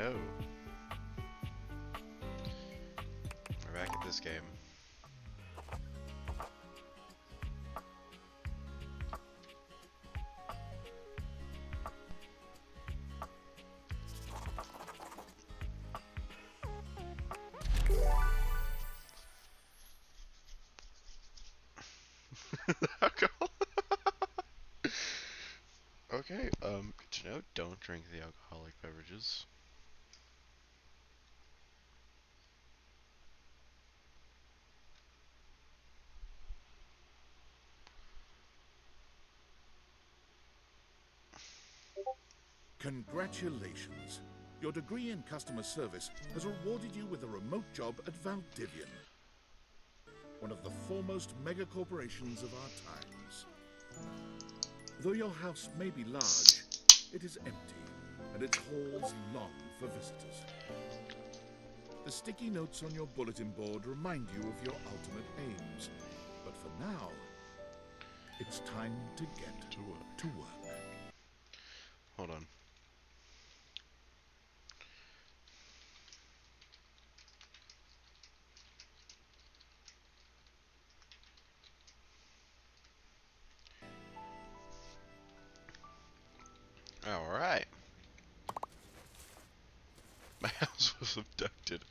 no. We're back at this game. Alcohol. Okay, good to know. Don't drink the alcoholic beverages. Congratulations. Your degree in customer service has rewarded you with a remote job at Valdivian, one of the foremost mega corporations of our times. Though your house may be large, it is empty, and its halls long for visitors. The sticky notes on your bulletin board remind you of your ultimate aims, but for now, it's time to get to work. Hold on. Alright. My house was abducted.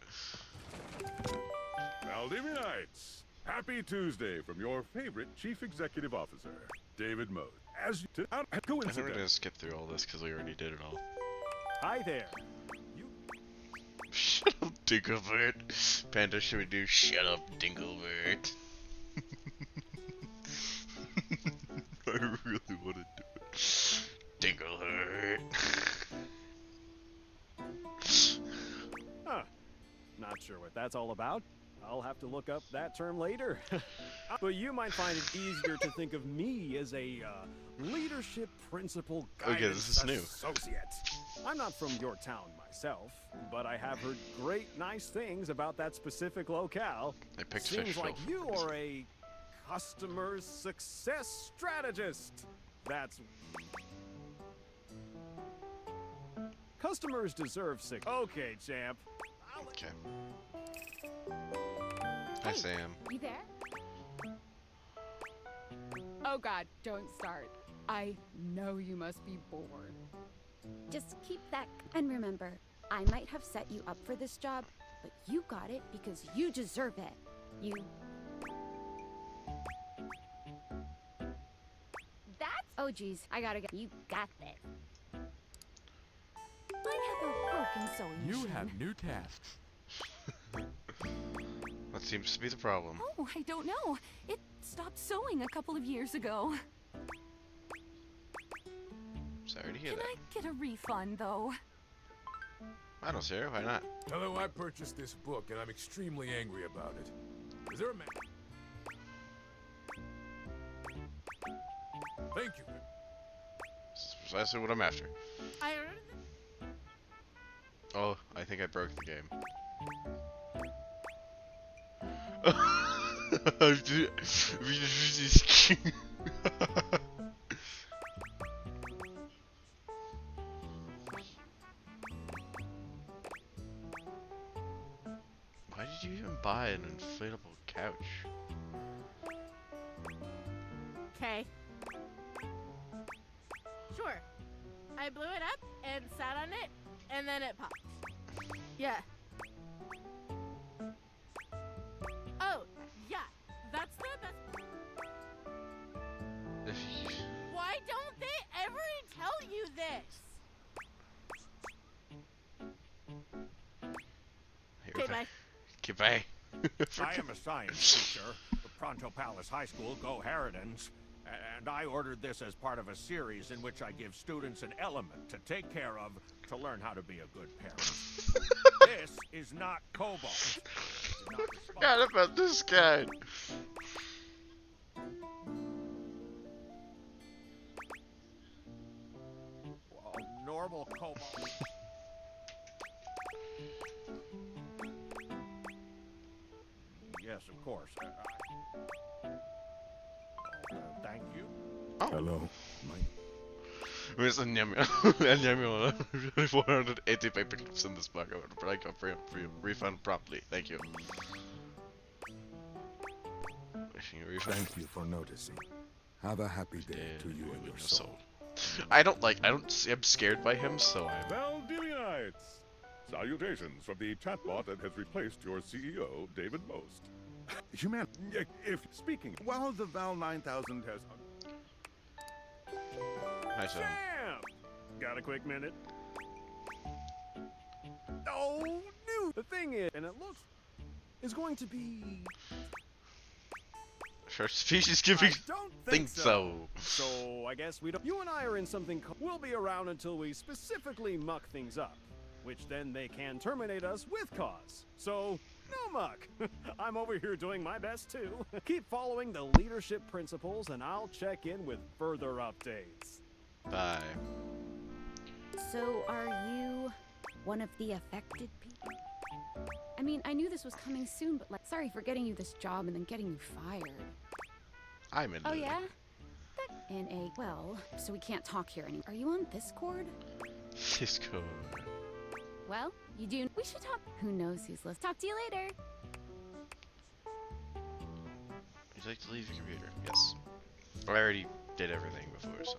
Valdivianites, happy Tuesday from your favorite Chief Executive Officer, David Mode. As to I think we're coincidence. gonna skip through all this because we already did it all. Hi there. You Shut up, Dinglebert. Panda, should we do shut up, Dinglebert? I really want to do it. Dinglebert. Huh. Not sure what that's all about. I'll have to look up that term later. But you might find it easier to think of me as a leadership principal Okay, guidance this is new. associate. I'm not from your town myself, but I have heard great, nice things about that specific locale. I picked Seems fish like filth. you are a customer success strategist. That's... Customers deserve sick. Okay, champ. Okay. Hi, Hey. Sam. You there? Oh god, don't start. I know you must be bored. Just keep that. And remember, I might have set you up for this job, but you got it because you deserve it. You. That's Oh, geez, I gotta go. You got this. I have a broken sewing You machine. have new tasks. That seems to be the problem. Oh, I don't know. It stopped sewing a couple of years ago. Sorry to hear Can that. I get a refund, though? I don't see her. Why not? Hello, I purchased this book and I'm extremely angry about it. Is there a man? Thank you. This is precisely what I'm after. I Oh, I think I broke the game. Why did you even buy an inflatable couch? Okay. Sure. I blew it up and sat on it, and then it popped. Yeah. Oh, yeah. That's the best. Why don't they ever tell you this? Okay, bye. Goodbye. I am a science teacher at Pronto Palace High School, Go Harridans, and I ordered this as part of a series in which I give students an element to take care of to learn how to be a good parent. This is not cobalt. It's not Forgot about this guy. well, normal cobalt. Yes, of course. Thank you. Oh. Hello, Where's the Nyamio? 485 pickups in this book. But I got refund promptly. Thank you. Wishing you a refund. Thank you for noticing. Have a happy day to you and your soul. I'm scared by him, so I'm... Valdivianites! Salutations from the chatbot that has replaced your CEO, David Most. If speaking, while the Val 9000 has... Hi, Sam. Got a quick minute? Oh, no! The thing is, and it looks, is going to be... First species giving... I don't think so. So, I guess we don't... You and I are in something... We'll be around until we specifically muck things up. Which then they can terminate us with cause. So, no muck. I'm over here doing my best too. Keep following the leadership principles and I'll check in with further updates. Bye. So, are you one of the affected people? I mean, I knew this was coming soon, but like, sorry for getting you this job and then getting you fired. I'm in. Oh yeah? Well, so we can't talk here anymore. Are you on Discord? Discord. Well, you do. We should talk. Who knows who's listening? Talk to you later. Would you like to leave your computer? Yes. I already did everything before, so.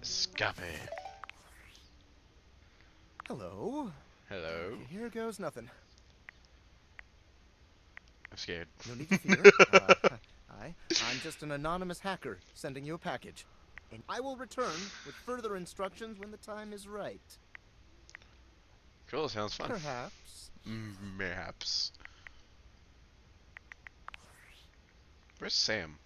Escape. Hello. Hello. Here goes nothing. I'm scared. No need to fear. I'm just an anonymous hacker sending you a package. And I will return with further instructions when the time is right. Cool, sounds fun. Perhaps. Perhaps. Where's Sam?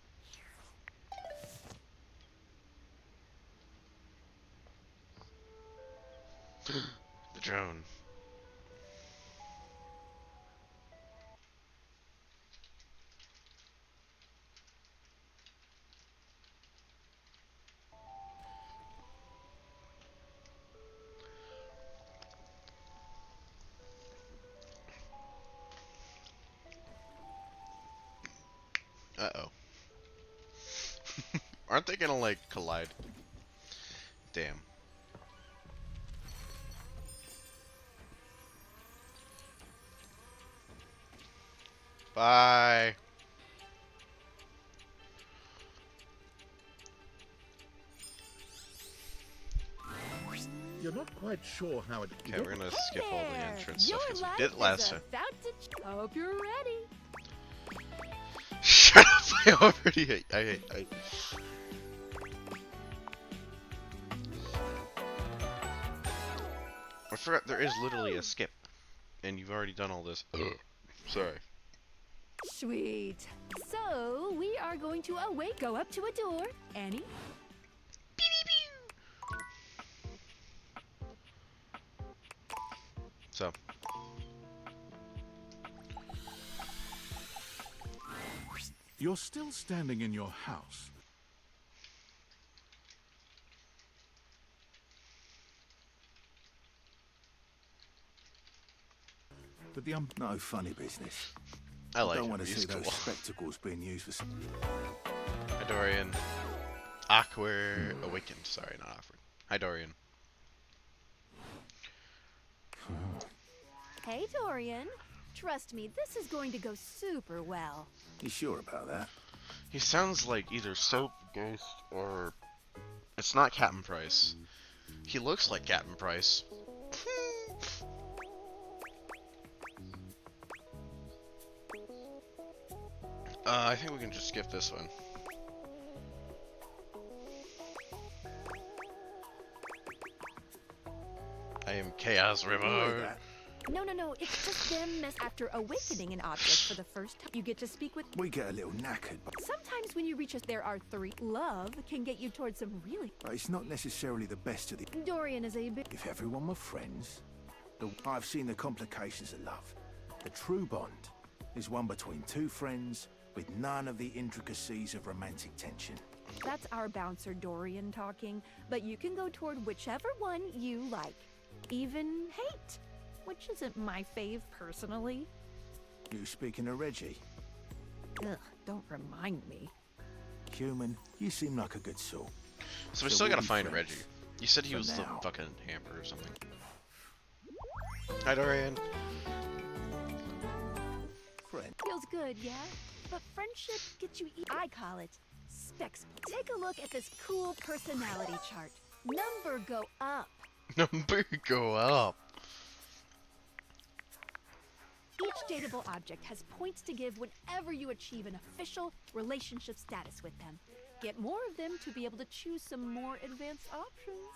The drone. Uh-oh. Aren't they gonna, like, collide? Damn. Bye. You're not quite sure how it... Okay, we're gonna skip all the entrance Your stuff because we life did it last is time. about to hope you're ready. Shut up! I already hate. I forgot there is literally a skip, and you've already done all this. Sorry. Sweet. So, we are going to go up to a door. Annie? So. You're still standing in your house. But the No funny business. I like don't him. want to He's see cool. those spectacles being used for some... Hi, Dorian. Awkward awakened. Sorry, not awkward. Hi, Dorian. Hey, Dorian. Trust me, this is going to go super well. You sure about that? He sounds like either Soap, Ghost, or... It's not Captain Price. He looks like Captain Price. I think we can just skip this one. I am Chaos River. No, it's just them after awakening an object for the first time. You get to speak with... We get a little knackered, but Sometimes when you reach us, there are 3. Love can get you towards some really... it's not necessarily the best of the... Dorian is a bit... If everyone were friends, I've seen the complications of love. The true bond is one between 2 friends with none of the intricacies of romantic tension. That's our bouncer Dorian talking, but you can go toward whichever one you like. Even hate, which isn't my fave personally. You speaking of Reggie? Ugh, don't remind me. Human, you seem like a good soul. So we So still we'll gotta be find friends. Reggie. You said he For was the now. fucking hamper or something. Hi, Dorian. Friend. Feels good, yeah? But friendship gets you I call it specs. Take a look at this cool personality chart. Number go up. Number go up. Each dateable object has points to give whenever you achieve an official relationship status with them. Get more of them to be able to choose some more advanced options.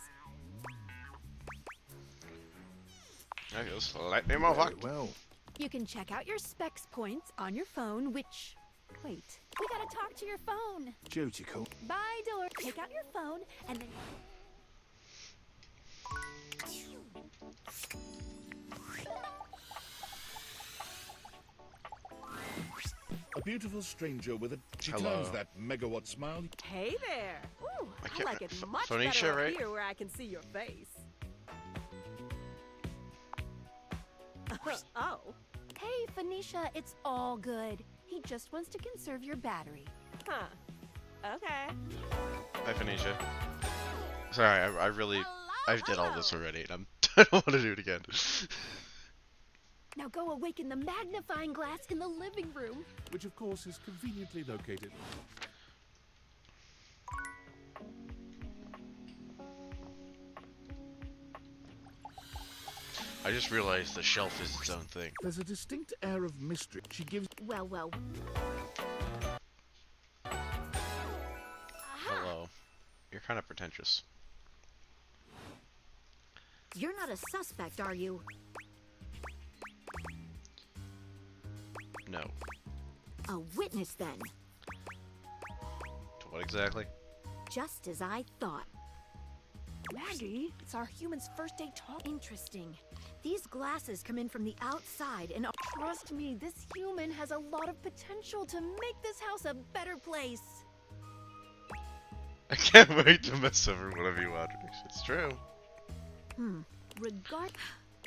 I just let me move on. Well, You can check out your specs points on your phone, which... Wait, we gotta talk to your phone. duty call. Bye, Door. Take out your phone and then... A beautiful stranger with a... She Hello. turns that megawatt smile. Hey there. Ooh, I I, can't- like it much Phoenicia, better up right? here where I can see your face. Oh. Hey, Phoenicia, it's all good. He just wants to conserve your battery. Huh. Okay. Hi, Phoenicia. Sorry, I really... I did all this hello. already, and I don't want to do it again. Now go awaken the magnifying glass in the living room. Which of course is conveniently located. I just realized the shelf is its own thing. There's a distinct air of mystery. She gives... Well, well. Hello. You're kind of pretentious. You're not a suspect, are you? No. A witness, then. To what exactly? Just as I thought. Maggie, it's our human's first day talk. Interesting. These glasses come in from the outside and... Trust me, this human has a lot of potential to make this house a better place. I can't wait to mess over one of you, Audrey. It's true.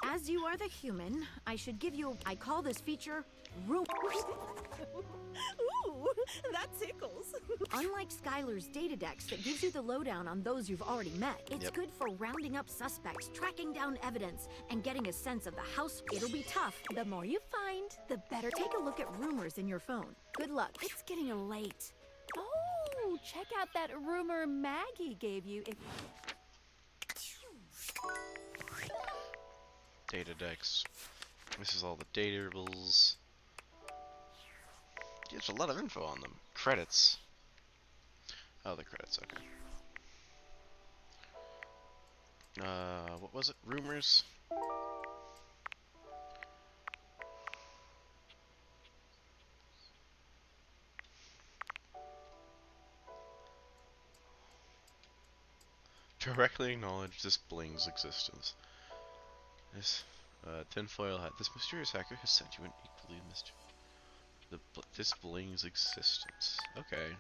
As you are the human, I should give you... I call this feature... Room... Ooh, that tickles. Unlike Skylar's Datadex that gives you the lowdown on those you've already met, it's Yep. good for rounding up suspects, tracking down evidence, and getting a sense of the house. It'll be tough. The more you find, the better. Take a look at rumors in your phone. Good luck. It's getting late. Oh, check out that rumor Maggie gave you. Data decks. This is all the datables. There's a lot of info on them. Credits. Oh, the credits, okay. What was it? Rumors? Directly acknowledge this bling's existence. This tinfoil hat. This mysterious hacker has sent you an equally mysterious. This bling's existence. Okay.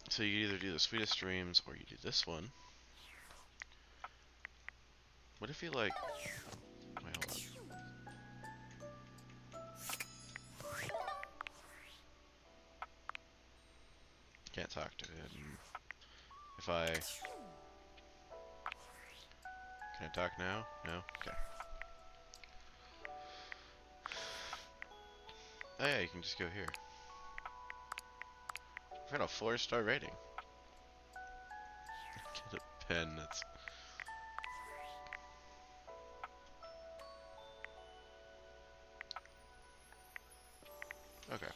So you either do the sweetest dreams or you do this one. What if you like? Wait, hold on. Can't talk to him. If I... Can I talk now? No? Okay. Oh yeah, you can just go here. I've got a 4-star rating. Get a pen, that's... Okay.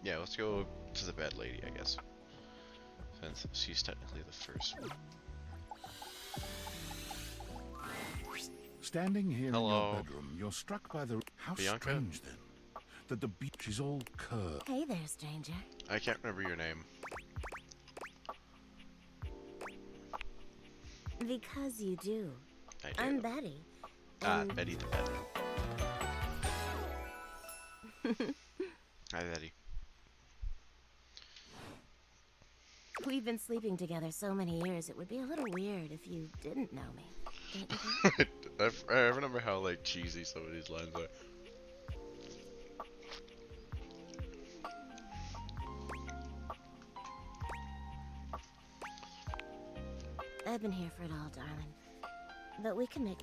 Yeah, let's go to the bed lady, I guess. Since she's technically the first one. Standing here Hello. in your bedroom, you're struck by the... How Bianca? strange, then, that the beach is all curved. Hey there, stranger. I can't remember your name. Because you do. I do. I'm Betty. Betty the bed. Hi, Betty. We've been sleeping together so many years, it would be a little weird if you didn't know me. Don't you think? I remember how like cheesy some of these lines are. I've been here for it all, darling. But we can make...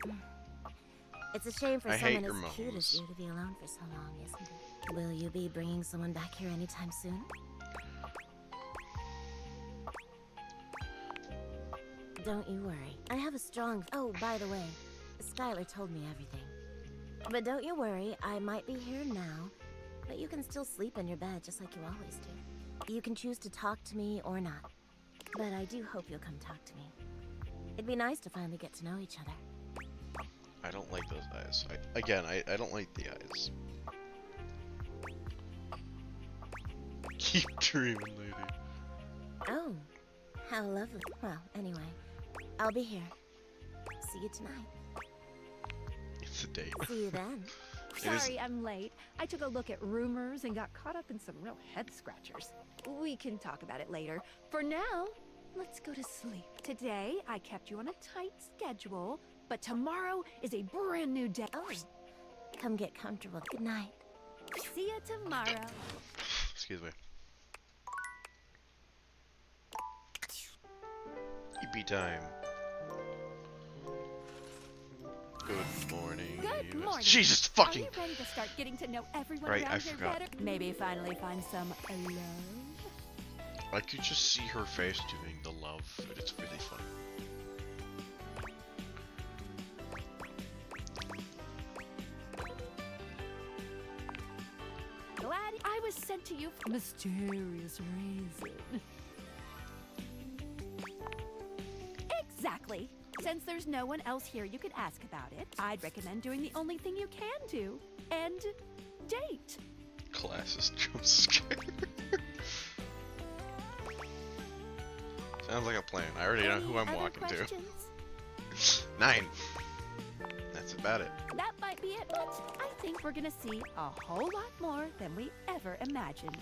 It's a shame for I hate someone your as cute as moans. you to be alone for so long, isn't it? Will you be bringing someone back here anytime soon? Don't you worry. I have a strong... Oh, by the way, Skylar told me everything. But don't you worry, I might be here now, but you can still sleep in your bed just like you always do. You can choose to talk to me or not. But I do hope you'll come talk to me. It'd be nice to finally get to know each other. I don't like those eyes. I don't like the eyes. Keep dreaming, lady. Oh, how lovely. Well, anyway, I'll be here. See you tonight. It's a date. See you then. Sorry, I'm late. I took a look at rumors and got caught up in some real head scratchers. We can talk about it later. For now, let's go to sleep. Today, I kept you on a tight schedule, but tomorrow is a brand new day. Oh, come get comfortable. Good night. See you tomorrow. Excuse me. EP time. Good morning. Good morning. Jesus fucking. Are you ready to start getting to know everyone Right, around I here forgot. better? Maybe finally find some love? I could just see her face doing the love, and it's really funny. Glad I was sent to you for mysterious reason. Exactly. Since there's no one else here you could ask about it, I'd recommend doing the only thing you can do, and date. Classist jump scare. Sounds like a plan. I already know who I'm Any other walking questions? to. 9. That's about it. That might be it, but I think we're gonna see a whole lot more than we ever imagined.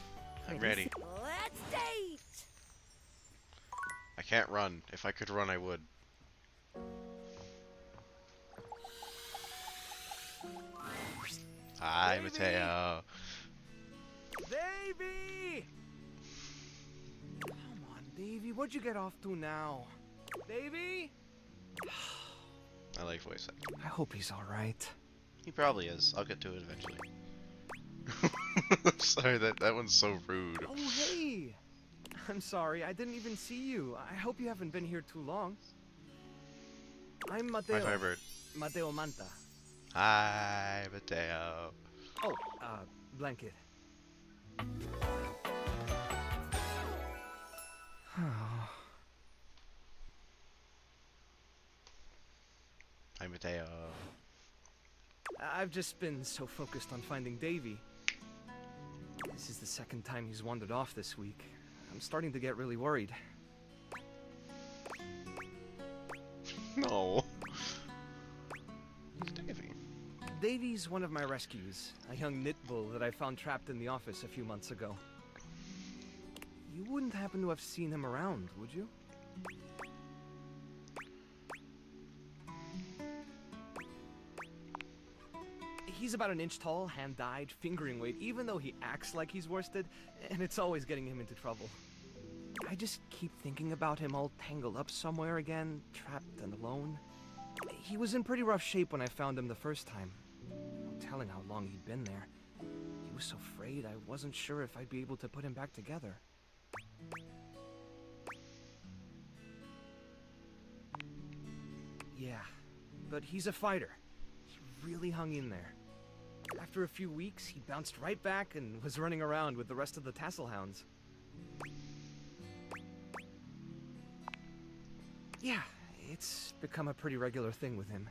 I'm Pretty ready. soon. Let's date! I can't run. If I could run, I would. Hi, Baby! Mateo. Davy! Come on, Davy. What'd you get off to now? Davy? I like voice acting. I hope he's alright. He probably is. I'll get to it eventually. Sorry, that one's so rude. Oh, hey! I'm sorry, I didn't even see you. I hope you haven't been here too long. I'm Mateo. My Firebird. Mateo Manta. Hi, Mateo. Oh, blanket. Hi, Mateo. I've just been so focused on finding Davy. This is the second time he's wandered off this week. I'm starting to get really worried. No. Davy. Davy's one of my rescues, a young knit bull that I found trapped in the office a few months ago. You wouldn't happen to have seen him around, would you? He's about an inch tall, hand-dyed, fingering weight, even though he acts like he's worsted, and it's always getting him into trouble. I just keep thinking about him all tangled up somewhere again, trapped and alone. He was in pretty rough shape when I found him the first time. No telling how long he'd been there. He was so frayed I wasn't sure if I'd be able to put him back together. Yeah, but he's a fighter. He really hung in there. After a few weeks, he bounced right back and was running around with the rest of the tassel hounds. Yeah, it's become a pretty regular thing with him.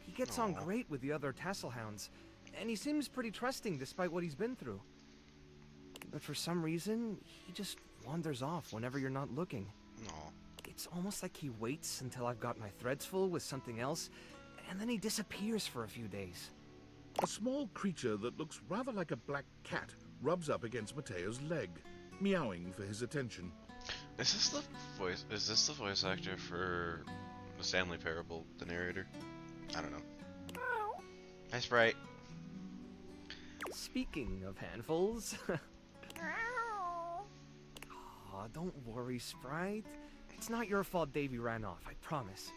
He gets on great with the other tassel hounds, and he seems pretty trusting despite what he's been through. But for some reason, he just wanders off whenever you're not looking. Aw. It's almost like he waits until I've got my threads full with something else, and then he disappears for a few days. A small creature that looks rather like a black cat rubs up against Mateo's leg, meowing for his attention. Is this the voice actor for the Stanley Parable, the narrator? I don't know. Hi, Sprite. Speaking of handfuls... Aw, don't worry, Sprite. It's not your fault Davy ran off, I promise.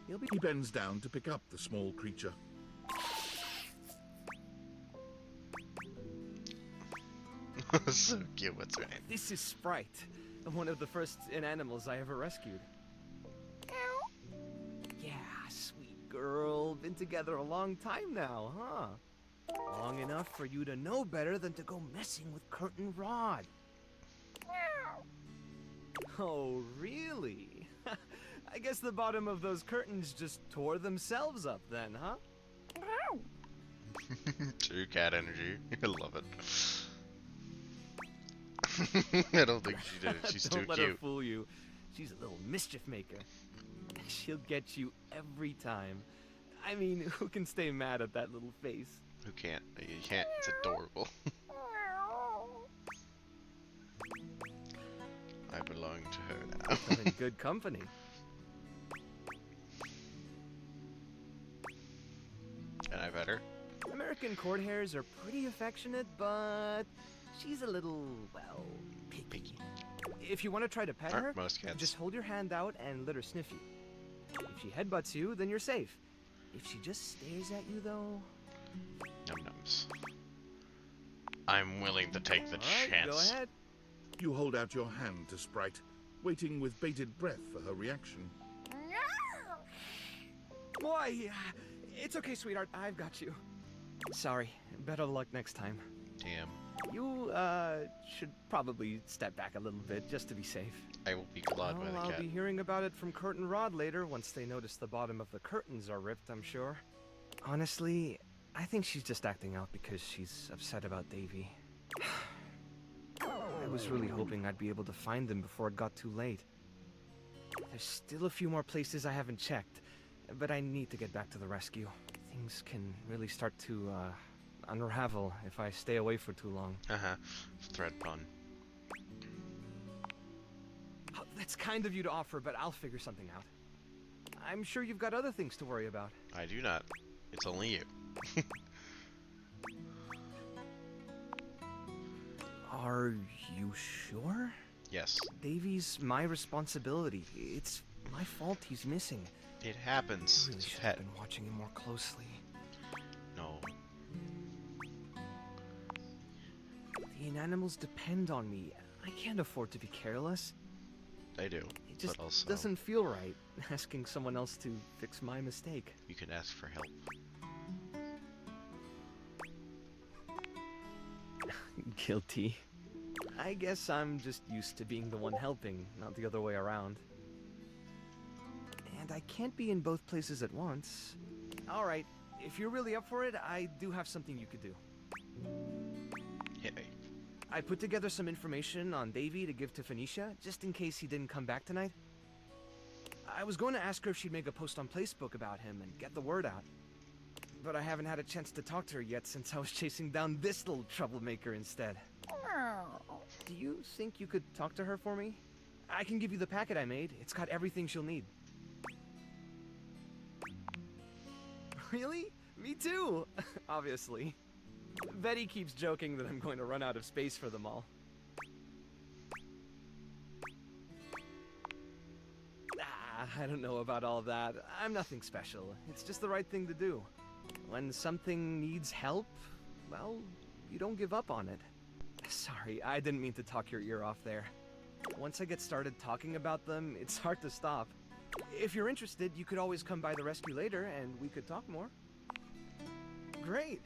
He'll be... He bends down to pick up the small creature. So cute, what's her name? This is Sprite, one of the first animals I ever rescued. Yeah, sweet girl. Been together a long time now, huh? Long enough for you to know better than to go messing with Curtin Rod. Oh, really? I guess the bottom of those curtains just tore themselves up then, huh? True cat energy. I love it. I don't think she did it. She's too Don't let cute. her fool you. She's a little mischief maker. She'll get you every time. I mean, who can stay mad at that little face? Who can't? You can't. It's adorable. I belong to her now. I'm in good company. And I better. American court hares are pretty affectionate, but she's a little, well, picky. If you want to try to pet her, Most cats. just hold your hand out and let her sniff you. If she headbutts you, then you're safe. If she just stares at you, though... Num nums. I'm willing to take the All right, chance. go ahead. You hold out your hand to Sprite, waiting with bated breath for her reaction. Boy, it's okay, sweetheart. I've got you. Sorry. Better luck next time. Damn. You, should probably step back a little bit, just to be safe. I will be clawed by the I'll cat. be hearing about it from Curtin Rod later, once they notice the bottom of the curtains are ripped, I'm sure. Honestly, I think she's just acting out because she's upset about Davy. I was really hoping I'd be able to find them before it got too late. There's still a few more places I haven't checked, but I need to get back to the rescue. Things can really start to, unravel if I stay away for too long. Thread pun. Oh, that's kind of you to offer, but I'll figure something out. I'm sure you've got other things to worry about. I do not. It's only you. Are you sure? Yes. Davy's my responsibility. It's my fault he's missing. It happens. I really It's a should pet. have been watching him more closely. No. The inanimals depend on me. I can't afford to be careless. I do. It just but also, doesn't feel right, asking someone else to fix my mistake. you can ask for help. Guilty. I guess I'm just used to being the one helping, not the other way around. And I can't be in both places at once. Alright, if you're really up for it, I do have something you could do. Hit me. I put together some information on Davy to give to Phoenicia, just in case he didn't come back tonight. I was going to ask her if she'd make a post on Facebook about him and get the word out. But I haven't had a chance to talk to her yet since I was chasing down this little troublemaker instead. Do you think you could talk to her for me? I can give you the packet I made. It's got everything she'll need. Really? Me too! Obviously. Betty keeps joking that I'm going to run out of space for them all. I don't know about all that. I'm nothing special. It's just the right thing to do. When something needs help, well, you don't give up on it. Sorry, I didn't mean to talk your ear off there. Once I get started talking about them, it's hard to stop. If you're interested, you could always come by the rescue later and we could talk more. Great.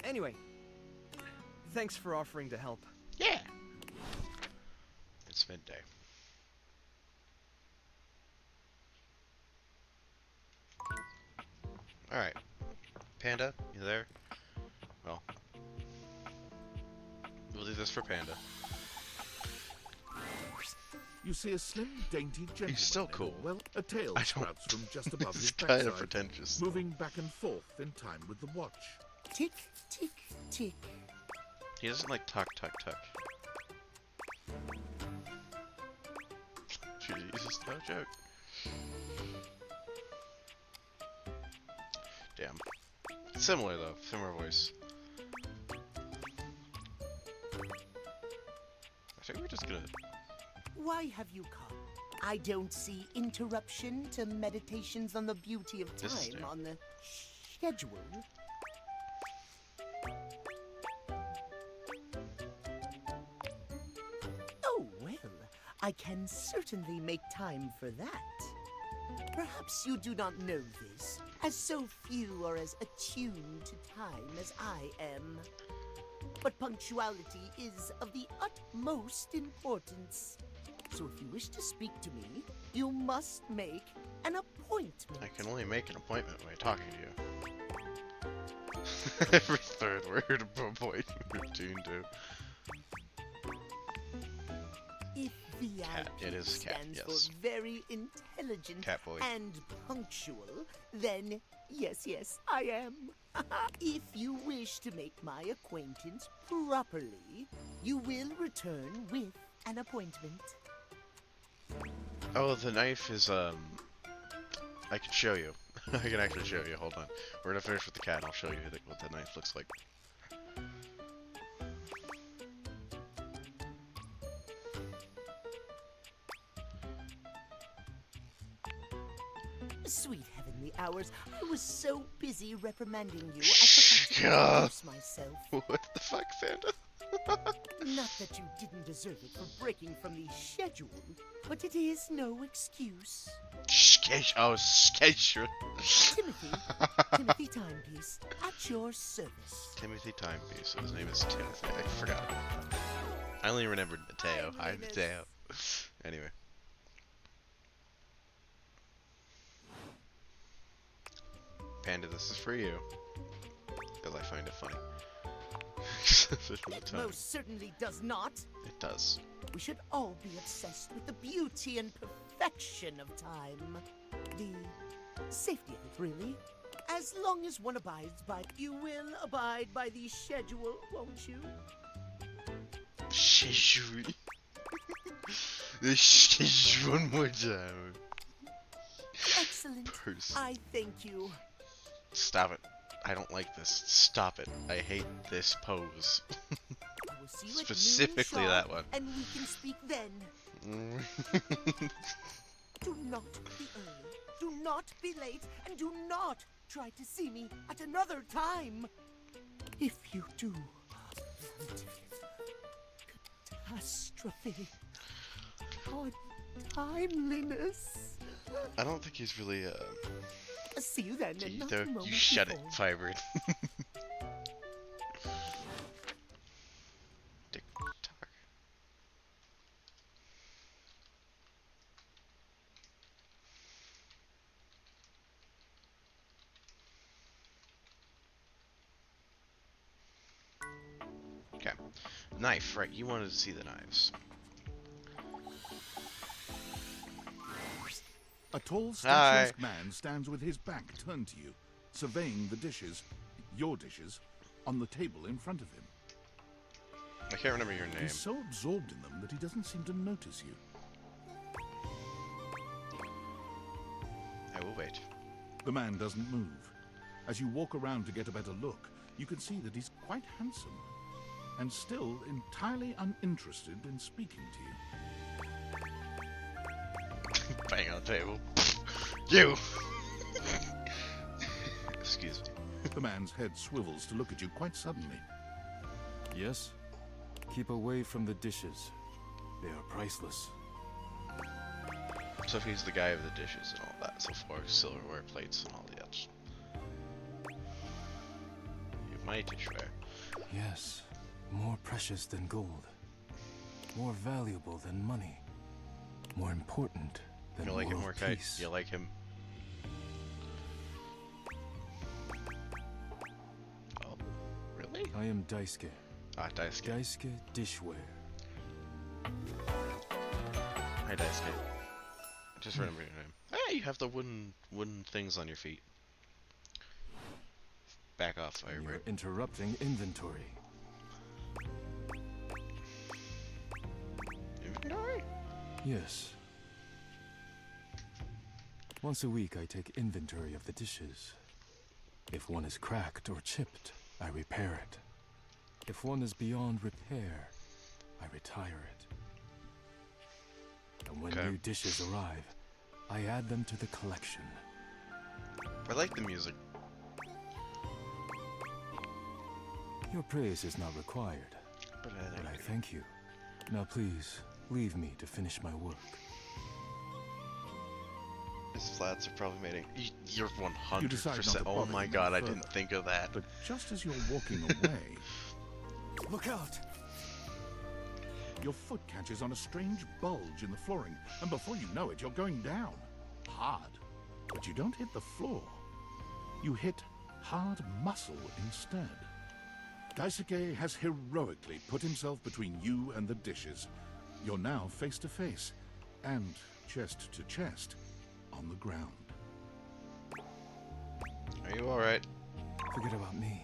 Anyway, thanks for offering to help. Yeah! It's midday. Alright. Panda, you there? Well. We'll do this for Panda. You see a slim, dainty gentleman. He's still in a cool. Well, a tail I don't- sprouts from just above his He's kind of backside, pretentious. moving back and forth in time with the watch. Tick, tick, tick. He doesn't like tuck. Jesus, no joke. Damn. Similar though, similar voice. I think we're just gonna... Why have you come? I don't see interruption to meditations on the beauty of This is time new. on the schedule. Oh, well, I can certainly make time for that. Perhaps you do not know this, as so few are as attuned to time as I am. But punctuality is of the utmost importance. So if you wish to speak to me, you must make an appointment. I can only make an appointment by talking to you. Every third word appointment tuned to. If VIP Cat. It is cat, stands yes. for very intelligent Cat boy. and punctual, then yes, I am. If you wish to make my acquaintance properly, you will return with an appointment. Oh, the knife is, I can show you. I can actually show you, hold on. We're gonna finish with the cat and I'll show you what the knife looks like. Sweet heavenly hours, I was so busy reprimanding you, I forgot to God. introduce myself. What the fuck, Santa? Not that you didn't deserve it for breaking from the schedule, but it is no excuse. Schedule. Timothy Timepiece, at your service. Timothy Timepiece. His name is Timothy. I forgot. I only remembered Mateo. Hi, Mateo. Anyway. Panda, this is for you. Because I find it funny. It most certainly does not. It does. We should all be obsessed with the beauty and perfection of time. The safety of it, really. As long as one abides by... You will abide by the schedule, won't you? Schedule. Schedule one more time. Excellent. I thank you. Stop it. I don't like this. Stop it. I hate this pose. I will see you at Specifically noon that sharp, one. And we can speak then. Do not be early. Do not be late. And do not try to see me at another time. If you do, catastrophe. Untimeliness. I don't think he's really, See you then. Gee, and not though, a moment you shut before. it, Firebird. Tick tock. Okay. Knife, right, you wanted to see the knives. A tall, Hi. statuesque man stands with his back turned to you, surveying the dishes, your dishes, on the table in front of him. I can't remember your name. He's so absorbed in them that he doesn't seem to notice you. I will wait. The man doesn't move. As you walk around to get a better look, you can see that he's quite handsome, and still entirely uninterested in speaking to you. Bang on the table. You! Excuse me. The man's head swivels to look at you quite suddenly. Yes? Keep away from the dishes. They are priceless. So he's the guy of the dishes and all that, so far silverware, plates, and all that. You have my dishware. Yes. More precious than gold. More valuable than money. More important than You like him, world Mordecai? peace. You like him? Oh, really? I am Daisuke. Ah, Daisuke. Daisuke Dishware. Hi, Daisuke. Just remember your name. Hey, you have the wooden things on your feet. Back off, You're Firebird. interrupting inventory. Inventory? Yes. Once a week I take inventory of the dishes. If one is cracked or chipped, I repair it. If one is beyond repair, I retire it. And when new dishes arrive, I add them to the collection. I like the music. Your praise is not required, but I thank you. Now please, leave me to finish my work. His flats are probably mating. You're You decide not 100%. to Oh bother my him god, I any didn't further. think of that. But just as you're walking away, Look out! your foot catches on a strange bulge in the flooring, and before you know it, you're going down. Hard. But you don't hit the floor. You hit hard muscle instead. Daisuke has heroically put himself between you and the dishes. You're now face to face, and chest to chest, on the ground. Are you alright? Forget about me.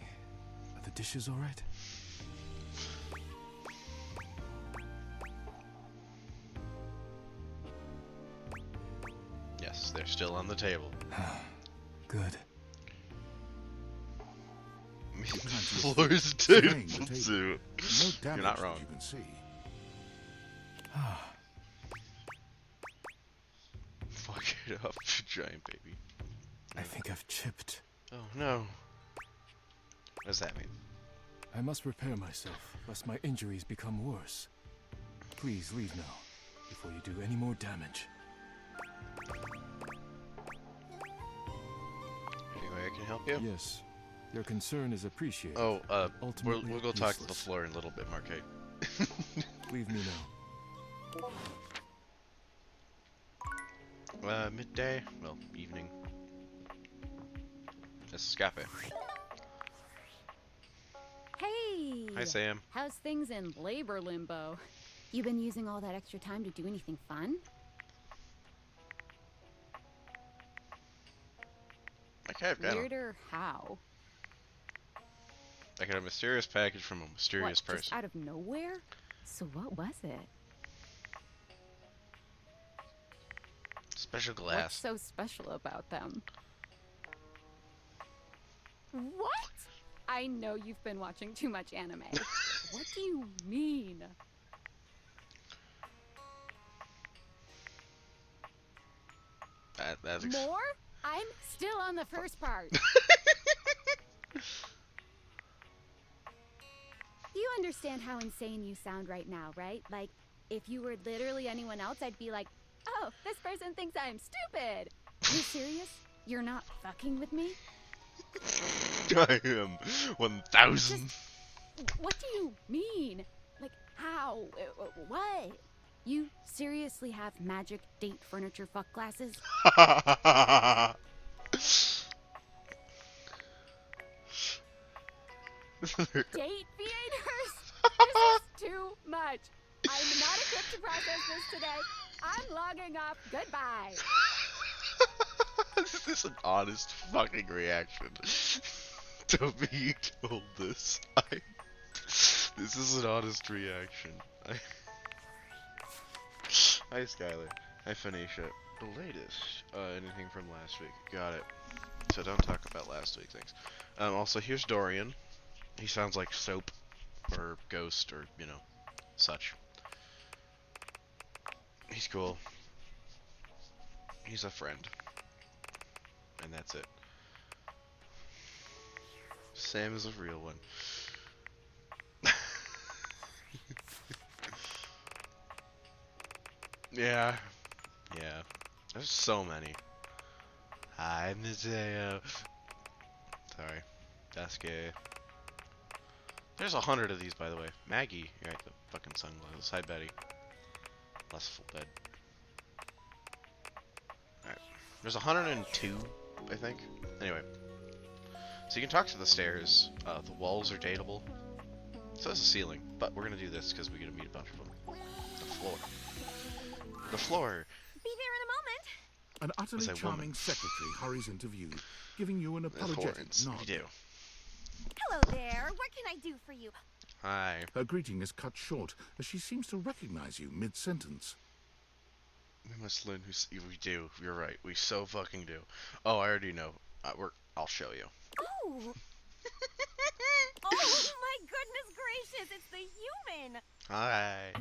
Are the dishes alright? Yes, they're still on the table. Good. The You can't floor's surveying table the too. No damage You're not that wrong. you can see. Fuck it up, giant baby. I think I've chipped. Oh no. What does that mean? I must repair myself, lest my injuries become worse. Please leave now, before you do any more damage. Any way I can help you? Yes. Your concern is appreciated. Oh, Ultimately we'll go talk to the useless. floor in a little bit, Marquette. Leave me now. Midday? Well, evening. Escape. Hey! Hi, Sam. How's things in labor limbo? You been using all that extra time to do anything fun? Okay, I've got Weirder how? I got a mysterious package from a mysterious What, just person. out of nowhere? So what was it? Special What's glass. so special about them? What? I know you've been watching too much anime. What do you mean? That's More? I'm still on the first part. You understand how insane you sound right now, right? Like, if you were literally anyone else, I'd be like, oh, this person thinks I'm stupid. You serious? You're not fucking with me? I am 1,000. What do you mean? Like, how? What? You seriously have magic date furniture fuck glasses? Date theaters? This is too much. I'm not equipped to process this today. I'm logging off. Goodbye. This is an honest fucking reaction. Toby, you told this. This is an honest reaction. Hi, Skylar. Hi, Phoenicia. The latest. Anything from last week? Got it. So don't talk about last week things. Also, here's Dorian. He sounds like Soap, or Ghost, or, you know, such. He's cool. He's a friend. And that's it. Sam is a real one. Yeah. Yeah. There's so many. Hi, Mateo. Sorry. That's gay. There's 100 of these, by the way. Maggie, you're right, the fucking sunglasses. Hi, Betty. Less full bed. Alright. There's 102, I think. Anyway. So you can talk to the stairs. The walls are dateable. So is the ceiling. But we're gonna do this because we're gonna meet a bunch of them. The floor. The floor. Be there in a moment. An utterly Was a charming woman. secretary hurries into view, giving you an The apologetic Florence. nod. We do. Hello there. What can I do for you? Hi. Her greeting is cut short as she seems to recognize you mid-sentence. We must learn we do. You're right. We so fucking do. Oh, I already know. I'll show you. Oh. Oh my goodness gracious! It's the human. Hi.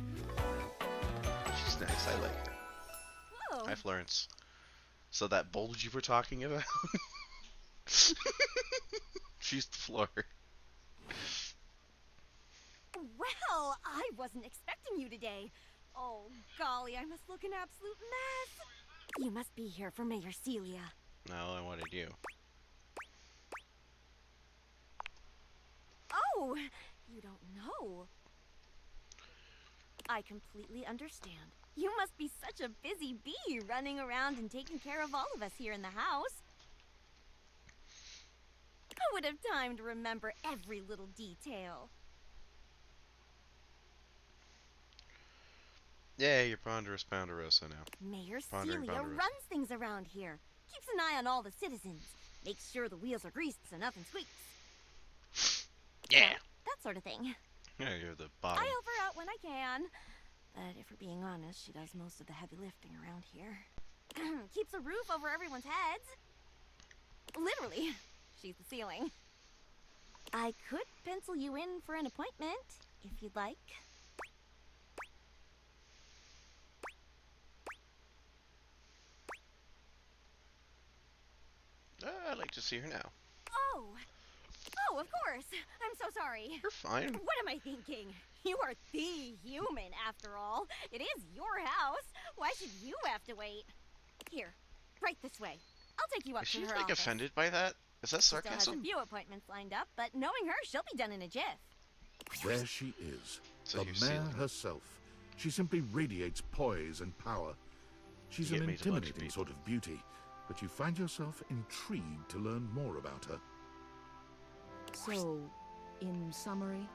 She's nice. I like her. Hi, Florence. So that bulge you were talking about? She's the floor. Well, I wasn't expecting you today. Oh, golly, I must look an absolute mess. You must be here for Mayor Celia. No, I wanted you. Oh, you don't know. I completely understand. You must be such a busy bee running around and taking care of all of us here in the house. I would have time to remember every little detail. Yeah, you're Ponderous Ponderosa now. Mayor Pondering Celia Ponderosa. runs things around here. Keeps an eye on all the citizens. Makes sure the wheels are greased so nothing squeaks. Yeah. That sort of thing. Yeah, you're the bottom. I help her out when I can. But if we're being honest, she does most of the heavy lifting around here. Keeps a roof over everyone's heads. Literally, she's the ceiling. I could pencil you in for an appointment, if you'd like. I'd like to see her now. Oh! Oh, of course! I'm so sorry. You're fine. What am I thinking? You are the human, after all. It is your house. Why should you have to wait? Here, right this way. I'll take you up Is to she, her like, office. offended by that? Is that She still has a sarcasm? few appointments lined up, but knowing her, she'll be done in a jiff. There she is, So the you're mayor sealing. herself. She simply radiates poise and power. She's You an get me to a bunch of intimidating people. sort of beauty, but you find yourself intrigued to learn more about her. So, in summary,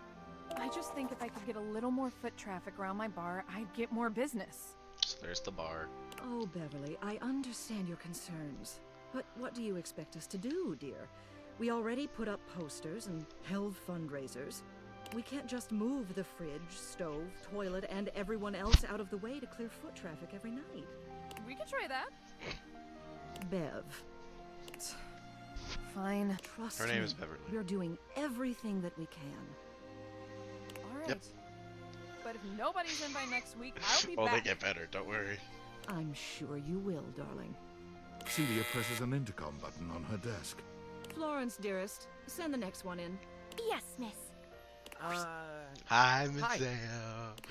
I just think if I could get a little more foot traffic around my bar, I'd get more business. So there's the bar. Oh, Beverly, I understand your concerns. But what do you expect us to do, dear? We already put up posters and held fundraisers. We can't just move the fridge, stove, toilet, and everyone else out of the way to clear foot traffic every night. We could try that. Bev. Fine. Trust Her me. name is Beverly. We're doing everything that we can. All right. Yep. But if nobody's in by next week, I'll be Oh, back. they get better. Don't worry. I'm sure you will, darling. Celia presses an intercom button on her desk. Florence, dearest, send the next one in. Yes, miss. Hi, Mateo.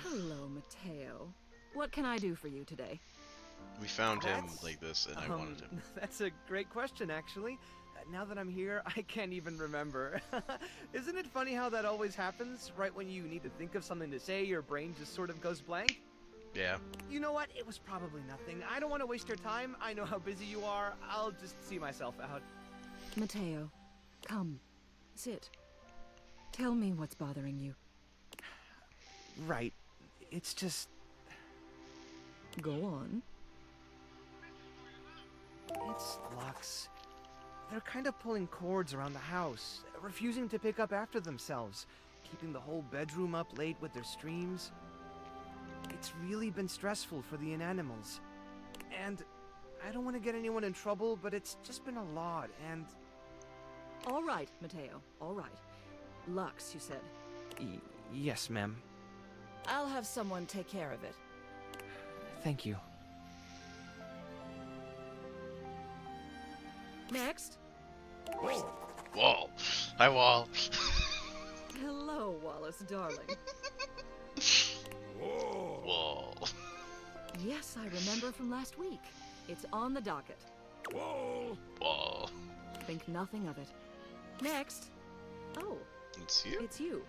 Hello, Mateo. What can I do for you today? We found him That's, like this, and I wanted him. That's a great question, actually. Now that I'm here, I can't even remember. Isn't it funny how that always happens? Right when you need to think of something to say, your brain just sort of goes blank? Yeah. You know what? It was probably nothing. I don't want to waste your time. I know how busy you are. I'll just see myself out. Mateo, come. Sit. Tell me what's bothering you. Right. It's just... Go on. It's Lux. They're kind of pulling cords around the house, refusing to pick up after themselves, keeping the whole bedroom up late with their streams. It's really been stressful for the inanimals. And I don't want to get anyone in trouble, but it's just been a lot, and... All right, Mateo, all right. Lux, you said. Yes, ma'am. I'll have someone take care of it. Thank you. Next. Wall. Hi, Wall. Hello, Wallace, darling. Wall. Yes, I remember from last week. It's on the docket. Whoa! Wall. Think nothing of it. Next. Oh, It's you? it's you.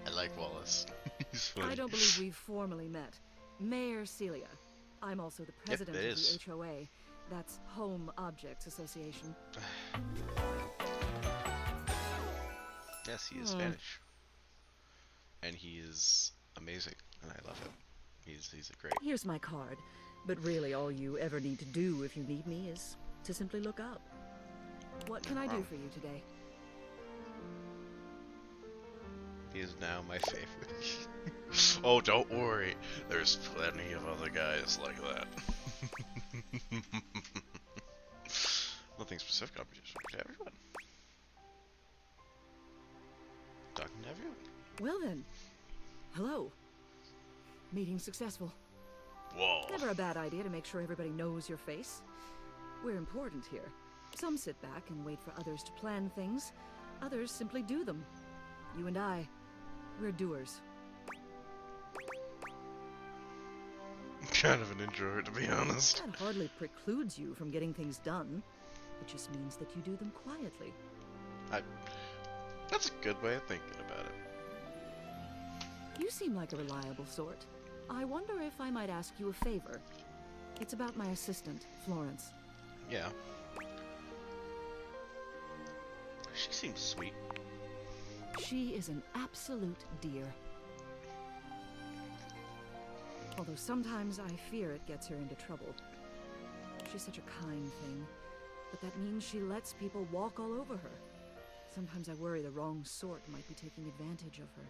I like Wallace. He's funny. I don't believe we've formally met. Mayor Celia. I'm also the president it of is. the HOA. That's Home Objects Association. Yes, he is Spanish. And he is amazing, and I love him. He's a great. Here's my card. But really, all you ever need to do if you need me is to simply look up. What can I do for you today? He is now my favorite. Oh, don't worry. There's plenty of other guys like that. Nothing specific. I'm just talking to everyone. Talking to everyone. Well then. Hello. Meeting successful. wall. Never a bad idea to make sure everybody knows your face. We're important here. Some sit back and wait for others to plan things. Others simply do them. You and I, we're doers. Kind of an introvert, to be honest. That hardly precludes you from getting things done. It just means that you do them quietly. That's a good way of thinking about it. You seem like a reliable sort. I wonder if I might ask you a favor. It's about my assistant, Florence. Yeah. She seems sweet. She is an absolute dear. Although sometimes I fear it gets her into trouble. She's such a kind thing, but that means she lets people walk all over her. Sometimes I worry the wrong sort might be taking advantage of her.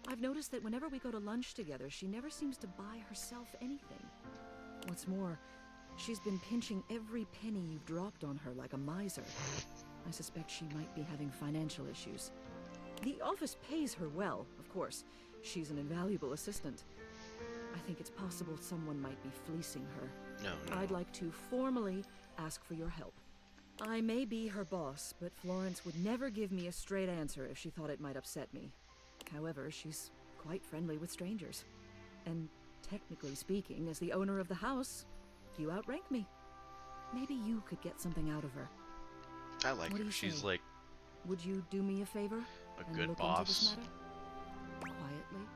I've noticed that whenever we go to lunch together, she never seems to buy herself anything. What's more, she's been pinching every penny you've dropped on her like a miser. I suspect she might be having financial issues. The office pays her well, of course. She's an invaluable assistant. I think it's possible someone might be fleecing her. No. I'd like to formally ask for your help. I may be her boss, but Florence would never give me a straight answer if she thought it might upset me. However, she's quite friendly with strangers. And technically speaking, as the owner of the house, you outrank me. Maybe you could get something out of her. I like What do her. you She's say? like Would you do me a favor? a and good look boss. into this matter? Quietly.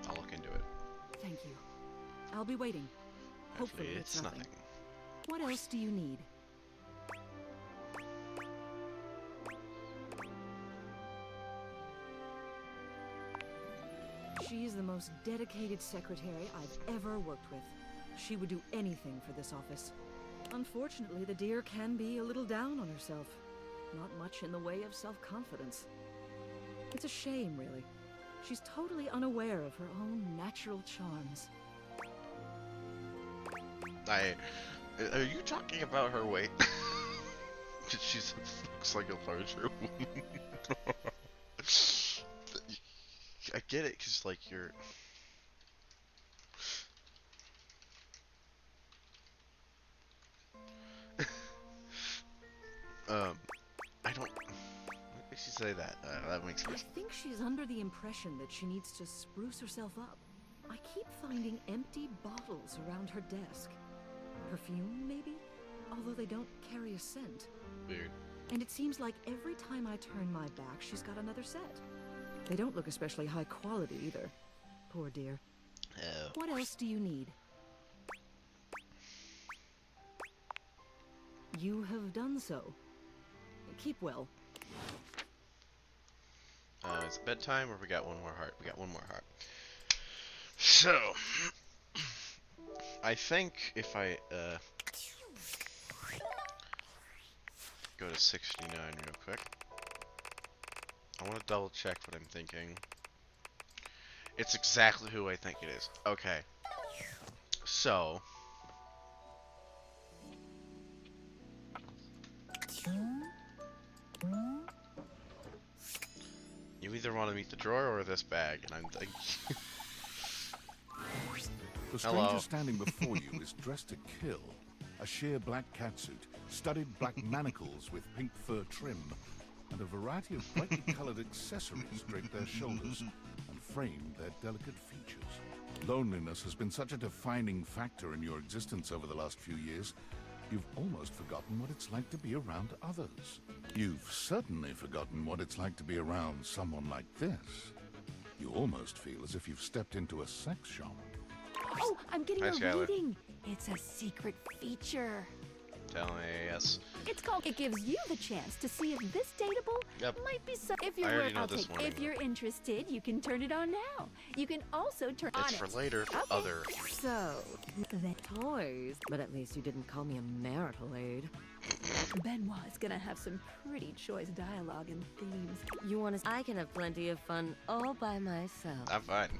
I'll look into it. Thank you. I'll be waiting. Hopefully it's nothing. What else do you need? She's the most dedicated secretary I've ever worked with. She would do anything for this office. Unfortunately, the dear can be a little down on herself. Not much in the way of self-confidence. It's a shame, really. She's totally unaware of her own natural charms. Are you talking about her weight? She looks like a larger woman. I get it, cause like you're. I don't. What makes you say that? That makes I sense. think she's under the impression that she needs to spruce herself up. I keep finding empty bottles around her desk. Perfume, maybe? Although they don't carry a scent. Weird. And it seems like every time I turn my back, she's got another set. They don't look especially high quality either. Poor dear. Oh. What else do you need? You have done so. Keep well. Is it bedtime or we got one more heart? We got one more heart. So, I think if I go to 69 real quick, I want to double check what I'm thinking. It's exactly who I think it is. Okay. So, you either want to meet the drawer or this bag, and I'm thinking. The stranger Hello. standing before you is dressed to kill. A sheer black catsuit, studded black manacles with pink fur trim, and a variety of brightly colored accessories drape their shoulders and frame their delicate features. Loneliness has been such a defining factor in your existence over the last few years, you've almost forgotten what it's like to be around others. You've certainly forgotten what it's like to be around someone like this. You almost feel as if you've stepped into a sex shop. Oh, I'm getting Hi, a Skylar. reading. It's a secret feature. Tell me, yes. It's called. It gives you the chance to see if this dateable Yep. might be so. If I you're, already know I'll this take. one If anyway. you're interested, you can turn it on now. You can also turn on It's it. for later, for Okay. other. So, The toys. But at least you didn't call me a marital aid. Benoit's gonna have some pretty choice dialogue and themes. You want to? I can have plenty of fun all by myself. I'm fine.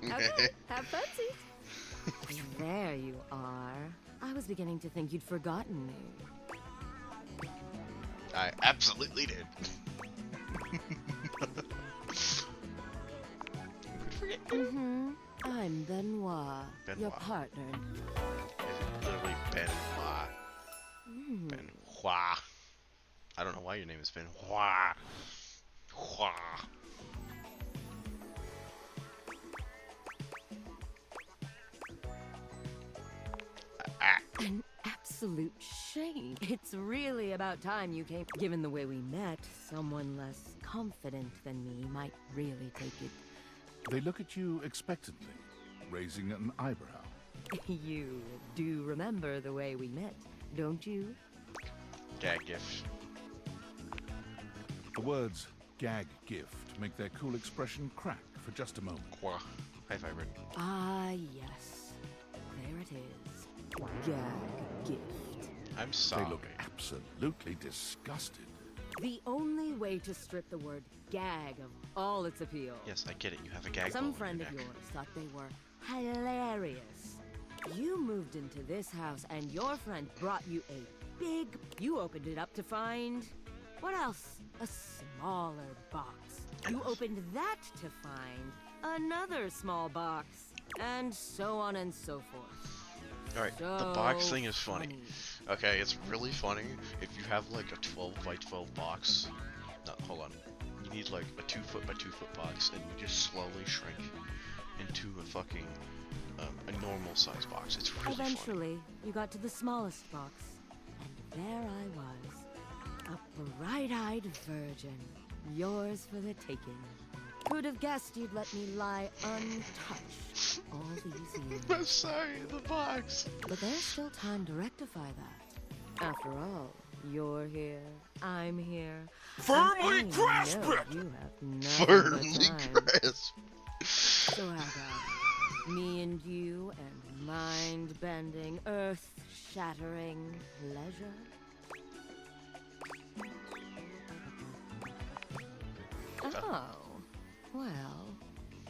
Okay, have funsies. There you are. I was beginning to think you'd forgotten me. I absolutely did. Mm-hmm. I I'm Benoit, your Benoit. partner. It's literally Benoit. Benoit. I don't know why your name is Benoit. Hua. An absolute shame. It's really about time you came. Given the way we met, someone less confident than me might really take it. They look at you expectantly, raising an eyebrow. You do remember the way we met, don't you? Gag gift. The words gag gift make their cool expression crack for just a moment. High fiber. Ah, yes. There it is. Gag gift. I'm sorry. They look absolutely disgusted. The only way to strip the word gag of all its appeal. Yes, I get it. You have a gag. Some ball friend in of your neck. yours thought they were hilarious. You moved into this house and your friend brought you a big... You opened it up to find... What else? A smaller box. You opened that to find another small box. And so on and so forth. Alright, the So box thing is funny. Okay, it's really funny if you have like a 12 by 12 box. No, hold on. You need like a 2 foot by 2 foot box, and you just slowly shrink into a fucking a normal size box. It's really funny. Eventually, you got to the smallest box, and there I was, a bright-eyed virgin, yours for the taking. Who'd have guessed you'd let me lie untouched all these years? I'm sorry, the box. But there's still time to rectify that. After all, you're here, I'm here. Firmly and I grasp know it! You have nothing Firmly but time. grasp. So how about me and you and mind-bending, earth-shattering pleasure? Oh, well,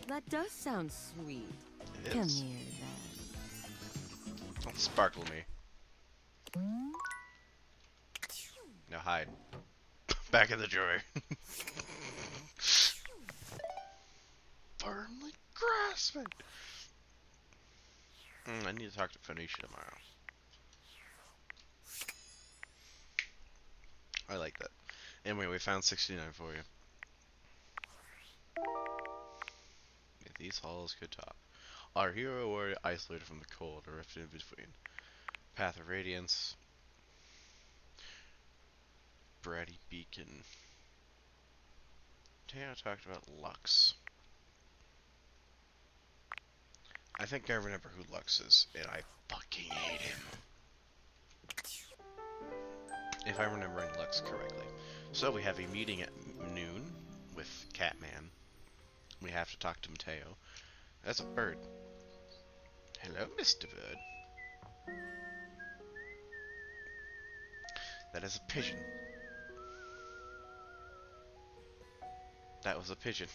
that does sound sweet. It Come is. here, then. Don't sparkle me. Now hide. Back in the drawer. Firmly grasp it. I need to talk to Phoenicia tomorrow. I like that. Anyway, we found 69 for you. If these halls could talk. Our hero warrior isolated from the cold, a rift in between. Path of Radiance. Bratty Beacon. Mateo talked about Lux. I think I remember who Lux is, and I fucking hate him. If I'm remembering Lux correctly. So we have a meeting at noon with Catman. We have to talk to Mateo. That's a bird. Hello, Mr. Bird. That is a pigeon. That was a pigeon.